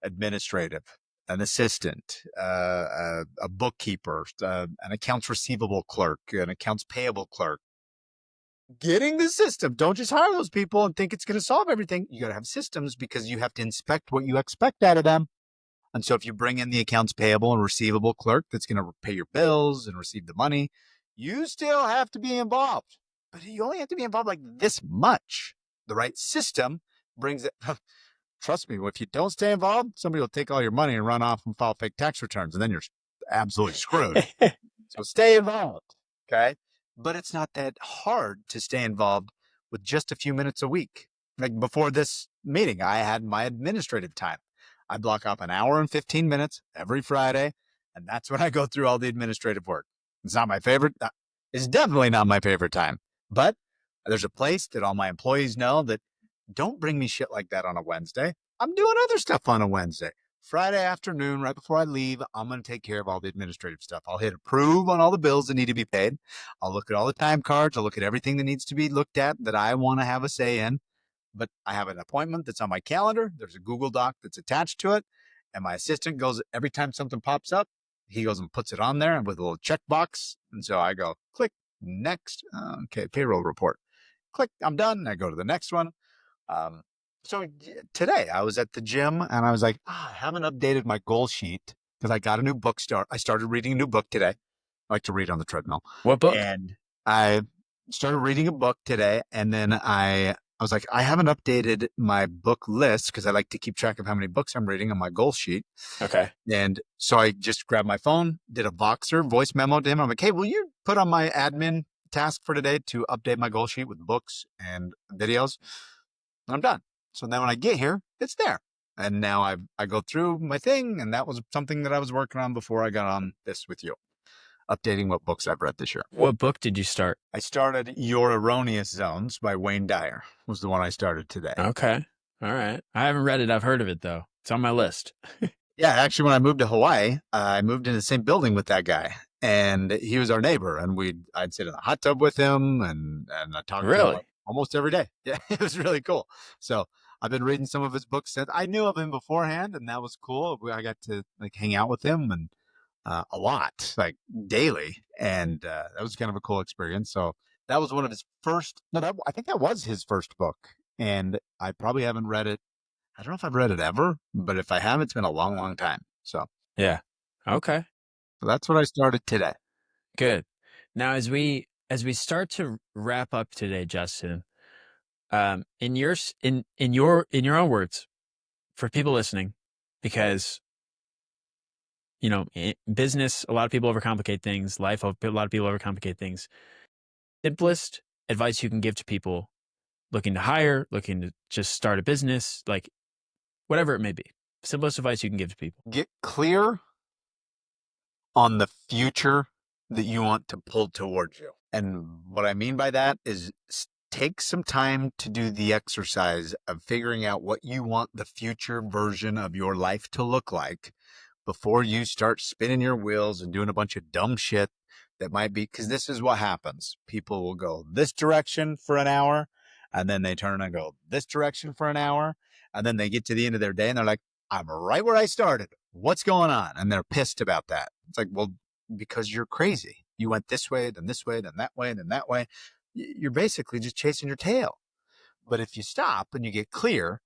administrative, an assistant, a bookkeeper, an accounts receivable clerk, an accounts payable clerk, getting the system. Don't just hire those people and think it's going to solve everything. You got to have systems because you have to inspect what you expect out of them. And so if you bring in the accounts payable and receivable clerk that's going to pay your bills and receive the money, you still have to be involved. But you only have to be involved like this much. The right system brings it. Trust me, if you don't stay involved, somebody will take all your money and run off and file fake tax returns, and then you're absolutely screwed. So stay involved, okay? But it's not that hard to stay involved with just a few minutes a week. Like before this meeting, I had my administrative time. I block off an hour and 15 minutes every Friday, and that's when I go through all the administrative work. It's not my favorite. It's definitely not my favorite time, but there's a place that all my employees know that don't bring me shit like that on a Wednesday. I'm doing other stuff on a Wednesday. Friday afternoon, right before I leave, I'm going to take care of all the administrative stuff. I'll hit approve on all the bills that need to be paid. I'll look at all the time cards. I'll look at everything that needs to be looked at that I want to have a say in. But I have an appointment that's on my calendar. There's a Google Doc that's attached to it. And my assistant goes, every time something pops up, he goes and puts it on there with a little checkbox. And so I go, click, next. Okay, payroll report. Click, I'm done. I go to the next one. So today I was at the gym and I was like, I haven't updated my goal sheet because I got a new book I started reading a new book today. I like to read on the treadmill. What book? And I started reading a book today. And then I was like, I haven't updated my book list because I like to keep track of how many books I'm reading on my goal sheet. Okay. And so I just grabbed my phone, did a Voxer voice memo to him. I'm like, hey, will you put on my admin task for today to update my goal sheet with books and videos? And I'm done. So then when I get here, it's there. And now I go through my thing. And that was something that I was working on before I got on this with you, updating what books I've read this year. What book did you start? I started Your Erroneous Zones by Wayne Dyer was the one I started today. Okay. All right. I haven't read it. I've heard of it, though. It's on my list. Yeah, actually, when I moved to Hawaii, I moved in the same building with that guy. And he was our neighbor. And I'd sit in the hot tub with him and I talked to him Really? almost every day. Yeah, it was really cool. So I've been reading some of his books since. I knew of him beforehand, and that was cool. I got to hang out with him and a lot, like daily, and that was kind of a cool experience. So that was one of his first. No, I think that was his first book, and I probably haven't read it. I don't know if I've read it ever, but if I have, it's been a long, long time. So Yeah. Okay. so that's what I started today. Good. Now, as we start to wrap up today, Justin, in your own words, for people listening, because in business, a lot of people overcomplicate things. Life, a lot of people overcomplicate things. Simplest advice you can give to people looking to hire, looking to just start a business, like whatever it may be. Simplest advice you can give to people. Get clear on the future that you want to pull towards you. And what I mean by that is take some time to do the exercise of figuring out what you want the future version of your life to look like before you start spinning your wheels and doing a bunch of dumb shit that might be, because this is what happens. People will go this direction for an hour, and then they turn and go this direction for an hour, and then they get to the end of their day and they're like, I'm right where I started. What's going on? And they're pissed about that. It's like, well, because you're crazy. You went this way, then this way, then that way, then that way. You're basically just chasing your tail. But if you stop and you get clear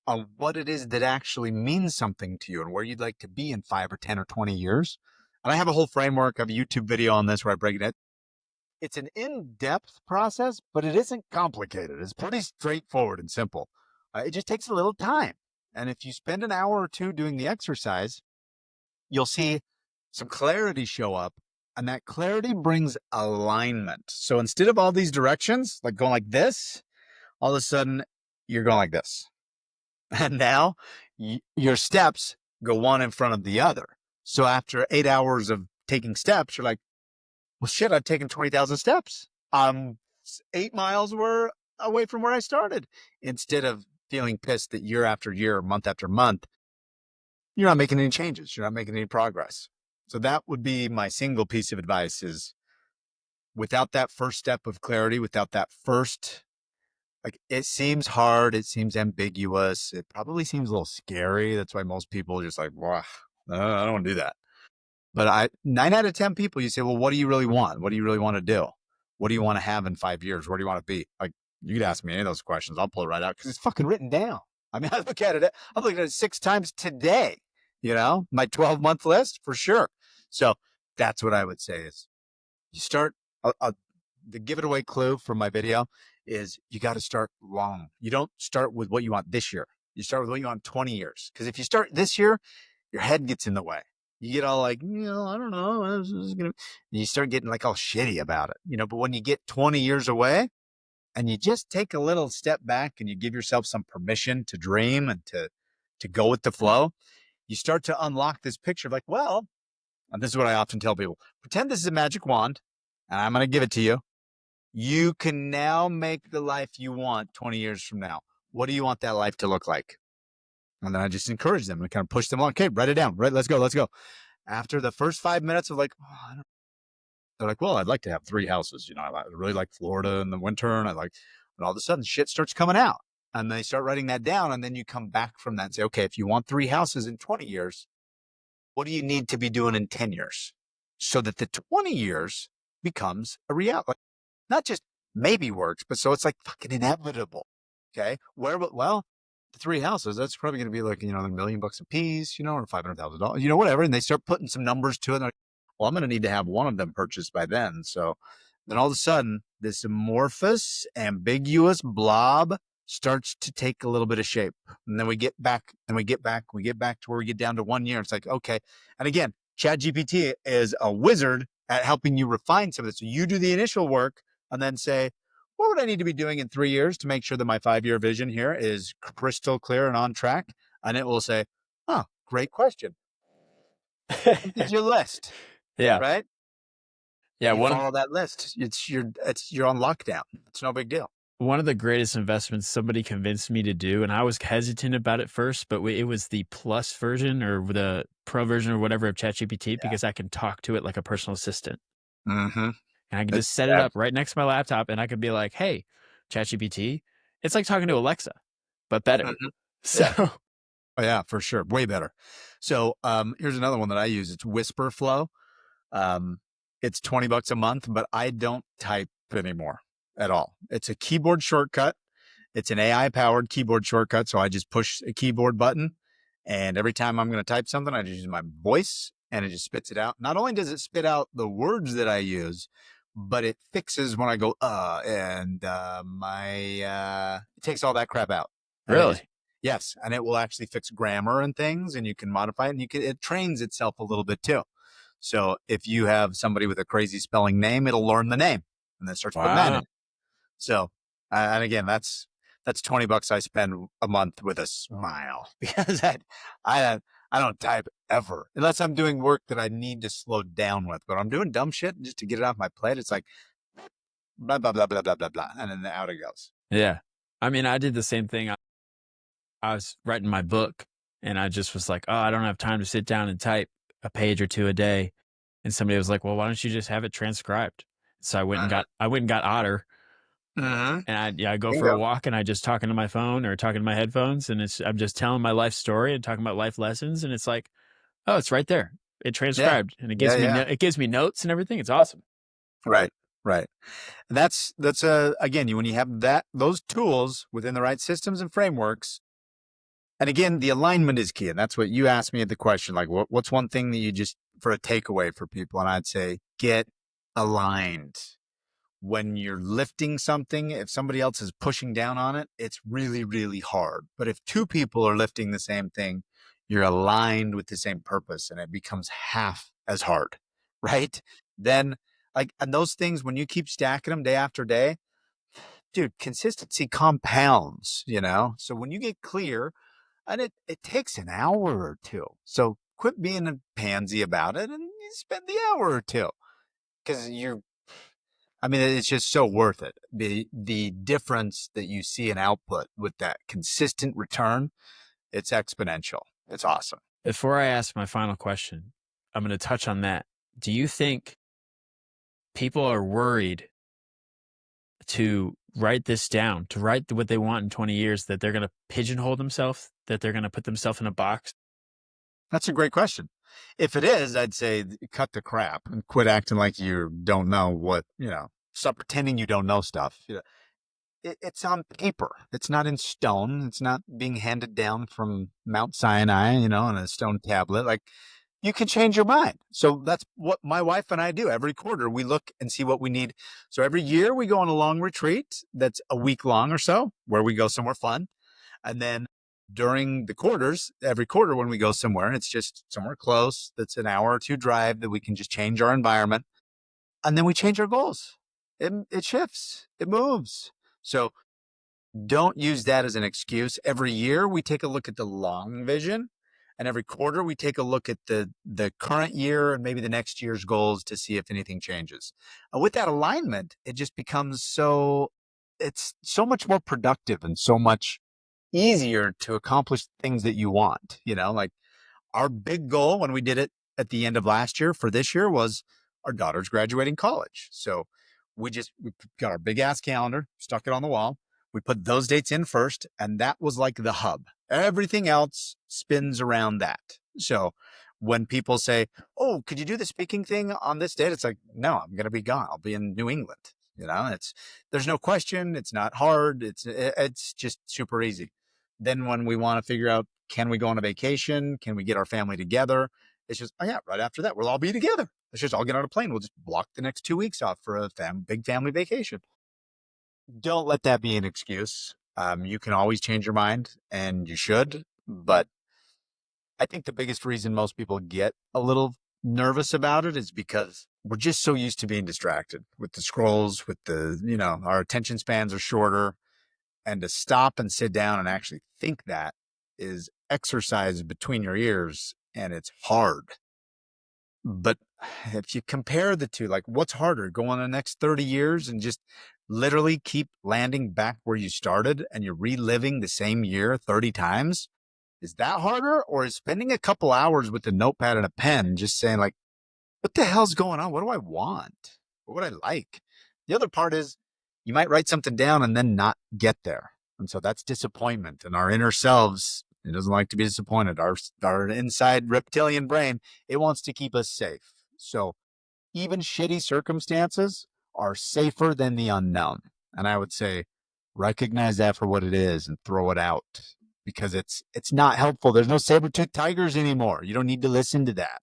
on what it is that actually means something to you and where you'd like to be in 5 or 10 or 20 years. And I have a whole framework of a YouTube video on this where I break it down. It's an in-depth process, but it isn't complicated. It's pretty straightforward and simple. It just takes a little time. And if you spend an hour or two doing the exercise, you'll see some clarity show up. And that clarity brings alignment. So instead of all these directions, like going like this, all of a sudden you're going like this. And now your steps go one in front of the other. So after 8 hours of taking steps, you're like, well, shit, I've taken 20,000 steps. I'm 8 miles away from where I started. Instead of feeling pissed that year after year, month after month, you're not making any changes. You're not making any progress. So that would be my single piece of advice is without that first step of clarity, without that first, like, it seems hard. It seems ambiguous. It probably seems a little scary. That's why most people are just like, wow, I don't want to do that. But 9 out of 10 people, you say, well, what do you really want? What do you really want to do? What do you want to have in 5 years? Where do you want to be? Like, you could ask me any of those questions. I'll pull it right out because it's fucking written down. I mean, I look at it. I've looked at it 6 times today, my 12-month list for sure. So that's what I would say is you start the give it away clue from my video is you got to start long. You don't start with what you want this year. You start with what you want 20 years. Because if you start this year, your head gets in the way. You get all like, I don't know. This is gonna... And you start getting like all shitty about it, but when you get 20 years away and you just take a little step back and you give yourself some permission to dream and to go with the flow, you start to unlock this picture of like, well, and this is what I often tell people, pretend this is a magic wand and I'm going to give it to you. You can now make the life you want 20 years from now. What do you want that life to look like? And then I just encourage them and kind of push them on. Okay, write it down. Right, let's go. After the first 5 minutes of like, they're like, well, I'd like to have 3 houses. I really like Florida in the winter. And all of a sudden shit starts coming out and they start writing that down. And then you come back from that and say, okay, if you want 3 houses in 20 years, what do you need to be doing in 10 years so that the 20 years becomes a reality? Not just maybe works, but so it's like fucking inevitable. Okay. Well, the 3 houses, that's probably going to be like, $1,000,000 a piece, or $500,000, whatever. And they start putting some numbers to it. And they're like, well, I'm going to need to have one of them purchased by then. So then all of a sudden, this amorphous, ambiguous blob starts to take a little bit of shape. And then we get back to where we get down to 1 year. It's like, okay. And again, ChatGPT is a wizard at helping you refine some of this. So you do the initial work and then say, what would I need to be doing in 3 years to make sure that my 5-year vision here is crystal clear and on track? And it will say, oh, great question. This is your list, Yeah. right? Yeah. You follow that list. You're on lockdown. It's no big deal. One of the greatest investments somebody convinced me to do, and I was hesitant about it first, but it was the plus version or the pro version or whatever of ChatGPT because I can talk to it like a personal assistant. Mm-hmm. And I can just set it up right next to my laptop and I could be like, hey, ChatGPT, it's like talking to Alexa, but better. Mm-hmm. So, yeah. Oh, yeah, for sure. Way better. So here's another one that I use. It's Whisper Flow. It's $20 a month, but I don't type anymore at all. It's a keyboard shortcut. It's an AI powered keyboard shortcut. So I just push a keyboard button and every time I'm going to type something, I just use my voice and it just spits it out. Not only does it spit out the words that I use, but it fixes when I go, it takes all that crap out. really? Yes. And it will actually fix grammar and things and you can modify it and it trains itself a little bit too. So if you have somebody with a crazy spelling name, it'll learn the name and then starts putting that in. So, and again, that's $20 I spend a month with a smile because I don't type ever unless I'm doing work that I need to slow down with. But I'm doing dumb shit just to get it off my plate. It's like blah blah blah blah blah blah blah, and then out it goes. Yeah. I mean, I did the same thing. I was writing my book and I just was like, oh, I don't have time to sit down and type a page or two a day. And somebody was like, well, why don't you just have it transcribed? So Uh-huh. I went and got Otter, Uh-huh. and I go for a Bingo. walk and I just talking to my phone or talking to my headphones, and I'm just telling my life story and talking about life lessons, and it's like, oh, it's right there. It Yeah. transcribed, and Yeah. Yeah. it gives me notes and everything. It's awesome. Right. Right. And that's again, when you have those tools within the right systems and frameworks. And again, the alignment is key. And that's what you asked me at the question, like what's one thing that you just for a takeaway for people? And I'd say get aligned. When you're lifting something, if somebody else is pushing down on it, it's really, really hard. But if two people are lifting the same thing, you're aligned with the same purpose and it becomes half as hard, right? Then, like, and those things, when you keep stacking them day after day, dude, consistency compounds, you know? So when you get clear, and it takes an hour or two. So quit being a pansy about it and you spend the hour or two because I mean, it's just so worth it. The difference that you see in output with that consistent return, it's exponential. It's awesome. Before I ask my final question, I'm going to touch on that. Do you think people are worried to write this down, to write what they want in 20 years, that they're going to pigeonhole themselves, that they're going to put themselves in a box? That's a great question. If it is, I'd say cut the crap and quit acting like you don't know what, stop pretending you don't know stuff. It's on paper. It's not in stone. It's not being handed down from Mount Sinai, on a stone tablet. Like you can change your mind. So that's what my wife and I do. Every quarter, we look and see what we need. So every year, we go on a long retreat that's a week long or so, where we go somewhere fun. And then during the quarters, every quarter when we go somewhere, it's just somewhere close that's an hour or two drive that we can just change our environment. And then we change our goals. It shifts, it moves. So don't use that as an excuse. Every year we take a look at the long vision, and every quarter we take a look at the current year and maybe the next year's goals to see if anything changes. With that alignment, it just becomes it's so much more productive and so much easier to accomplish things that you want. Like our big goal when we did it at the end of last year for this year was our daughter's graduating college. So we got our big ass calendar, stuck it on the wall. We put those dates in first, and that was like the hub. Everything else spins around that. So when people say, "Oh, could you do the speaking thing on this date?" It's like, "No, I'm going to be gone. I'll be in New England." There's no question. It's not hard. It's just super easy. Then when we want to figure out, can we go on a vacation? Can we get our family together? It's just, oh yeah, right after that, we'll all be together. Let's just all get on a plane. We'll just block the next 2 weeks off for a big family vacation. Don't let that be an excuse. You can always change your mind and you should. But I think the biggest reason most people get a little nervous about it is because we're just so used to being distracted with the scrolls, our attention spans are shorter. And to stop and sit down and actually think that is exercise between your ears, and it's hard. But if you compare the two, like what's harder, go on the next 30 years and just literally keep landing back where you started and you're reliving the same year 30 times? Is that harder? Or is spending a couple hours with a notepad and a pen just saying, like, what the hell's going on? What do I want? What would I like? The other part is you might write something down and then not get there. And so that's disappointment. And our inner selves, it doesn't like to be disappointed. Our inside reptilian brain, it wants to keep us safe. So even shitty circumstances are safer than the unknown. And I would say recognize that for what it is and throw it out because it's not helpful. There's no saber-toothed tigers anymore. You don't need to listen to that.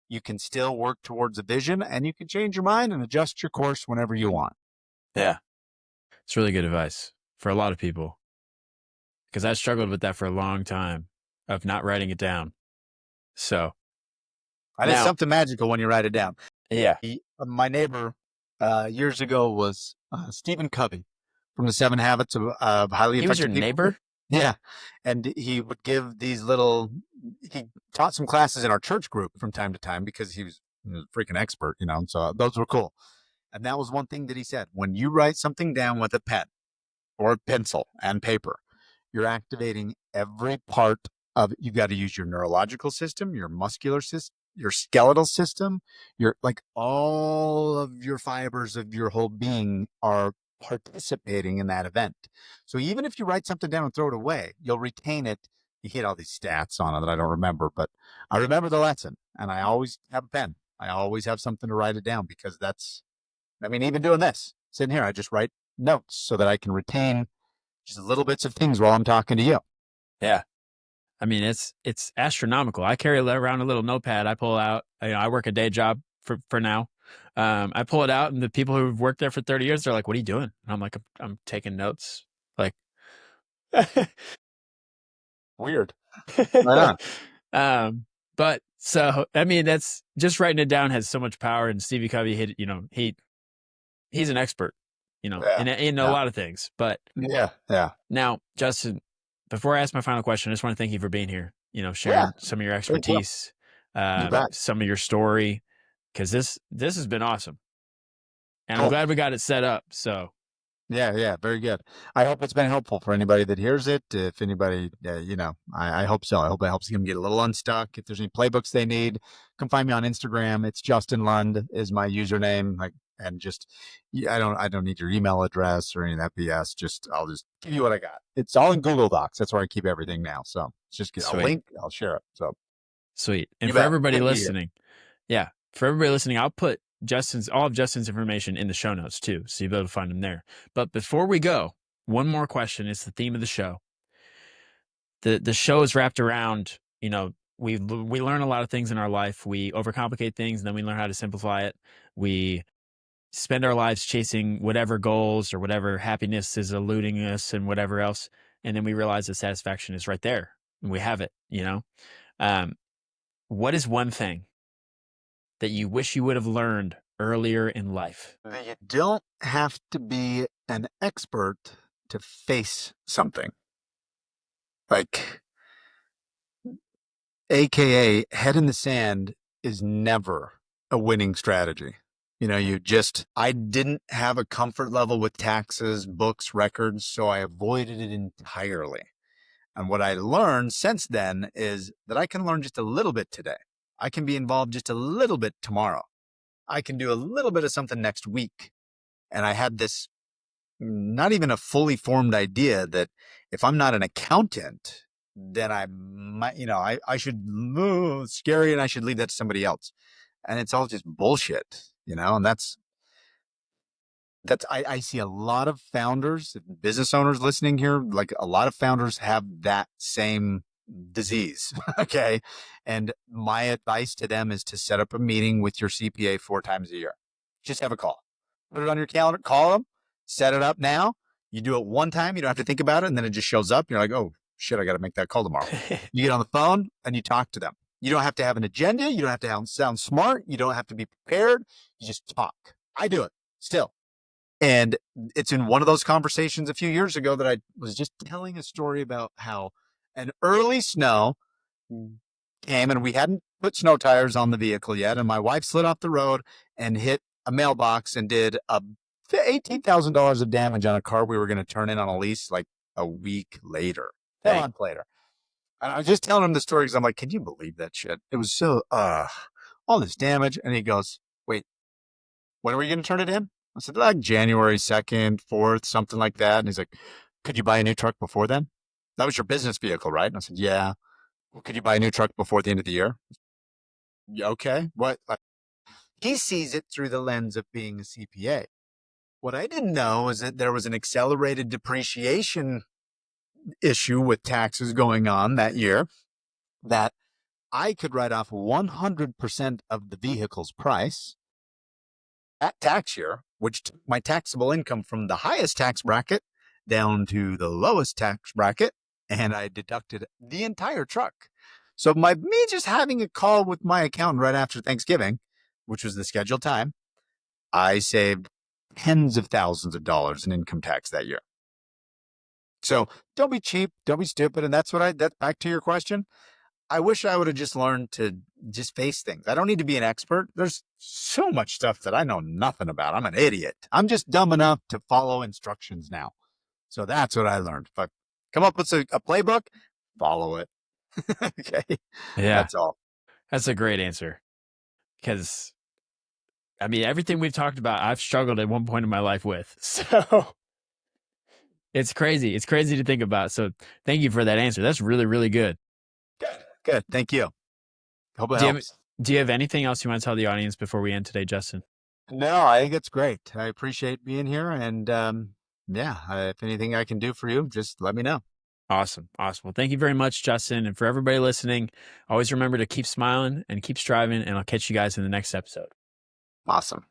You can still work towards a vision and you can change your mind and adjust your course whenever you want. Yeah. It's really good advice for a lot of people because I struggled with that for a long time of not writing it down. So And it's now, something magical when you write it down. yeah, My neighbor years ago was Stephen Covey from the 7 Habits of Highly he was your Effective People. neighbor. Yeah. And he would give these little, he taught some classes in our church group from time to time because he was a freaking expert, you know. And so those were cool. And that was one thing that he said: when you write something down with a pen or a pencil and paper, you're activating every part of it. You got to use your neurological system, your muscular system, your skeletal system, your like all of your fibers of your whole being are participating in that event. So even if you write something down and throw it away, you'll retain it. You hit all these stats on it that I don't remember, but I remember the lesson, and I always have a pen. I always have something to write it down because that's, I mean, even doing this, sitting here, I just write notes so that I can retain just little bits of things while I'm talking to you. Yeah. I mean, it's astronomical. I carry around a little notepad. I pull out. I work a day job for now. I pull it out, and the people who've worked there for 30 years, they're like, "What are you doing?" And I'm like, "I'm taking notes." Like, Weird. Right on. but so I mean, that's just writing it down has so much power. And Stevie Covey hit, he's an expert, Yeah. in a Yeah. lot of things. But Yeah. Yeah. now, Justin, before I ask my final question, I just want to thank you for being here, Yeah. sharing some of your Very cool. expertise, You bet. some of your story, because this has been awesome. And I'm Cool. glad we got it set up. So Yeah. Yeah. Very good. I hope it's been helpful for anybody that hears it. If anybody, I hope so. I hope it helps them get a little unstuck. If there's any playbooks they need, come find me on Instagram. It's Justin Lund is my username. Like, and just, yeah, I don't need your email address or any of that BS. I'll just give you what I got. It's all in Google Docs. That's where I keep everything now. So just get a sweet, link. I'll share it. So sweet. And you for bet. everybody Good to be here. listening, yeah, for everybody listening, I'll put all of Justin's information in the show notes too, so you'll be able to find him there. But before we go, one more question. It's the theme of the show. The show is wrapped around, we learn a lot of things in our life. We overcomplicate things, and then we learn how to simplify it. We spend our lives chasing whatever goals or whatever happiness is eluding us and whatever else, and then we realize that satisfaction is right there, and we have it. um, what is one thing that you wish you would have learned earlier in life? You don't have to be an expert to face something. Like, AKA head in the sand is never a winning strategy. I didn't have a comfort level with taxes, books, records, so I avoided it entirely. And what I learned since then is that I can learn just a little bit today. I can be involved just a little bit tomorrow. I can do a little bit of something next week. And I had this not even a fully formed idea that if I'm not an accountant, then I might, I should move scary and I should leave that to somebody else. And it's all just bullshit, and I see a lot of founders, business owners listening here, like a lot of founders have that same disease. Okay. And my advice to them is to set up a meeting with your CPA 4 times a year. Just have a call, put it on your calendar, call them, set it up now. You do it one time, you don't have to think about it. And then it just shows up. You're like, oh shit, I got to make that call tomorrow. You get on the phone and you talk to them. You don't have to have an agenda. You don't have to sound smart. You don't have to be prepared. You just talk. I do it still. And it's in one of those conversations a few years ago that I was just telling a story about how an early snow came and we hadn't put snow tires on the vehicle yet. And my wife slid off the road and hit a mailbox and did $18,000 of damage on a car we were going to turn in on a lease like a week later, a month later. And I was just telling him the story because I'm like, can you believe that shit? It was so, all this damage. And he goes, wait, when were you going to turn it in? I said, like January 2nd, 4th, something like that. And he's like, could you buy a new truck before then? That was your business vehicle, right? And I said, yeah. Well, could you buy a new truck before the end of the year? Yeah, okay. What? He sees it through the lens of being a CPA. What I didn't know is that there was an accelerated depreciation issue with taxes going on that year, that I could write off 100% of the vehicle's price that tax year, which took my taxable income from the highest tax bracket down to the lowest tax bracket, and I deducted the entire truck. So me just having a call with my accountant right after Thanksgiving, which was the scheduled time, I saved tens of thousands of dollars in income tax that year. So don't be cheap, don't be stupid. And that's back to your question. I wish I would have just learned to just face things. I don't need to be an expert. There's so much stuff that I know nothing about. I'm an idiot. I'm just dumb enough to follow instructions now. So that's what I learned. If I come up with a playbook, follow it. Okay. Yeah, That's all. that's a great answer. Because, I mean, everything we've talked about, I've struggled at one point in my life with. So it's crazy. It's crazy to think about. So thank you for that answer. That's really, really good. Good. Good. Thank you. Hope it Do you have, helps. do you have anything else you want to tell the audience before we end today, Justin? No, I think it's great. I appreciate being here. And yeah, if anything I can do for you, just let me know. Awesome. Awesome. Well, thank you very much, Justin. And for everybody listening, always remember to keep smiling and keep striving. And I'll catch you guys in the next episode. Awesome.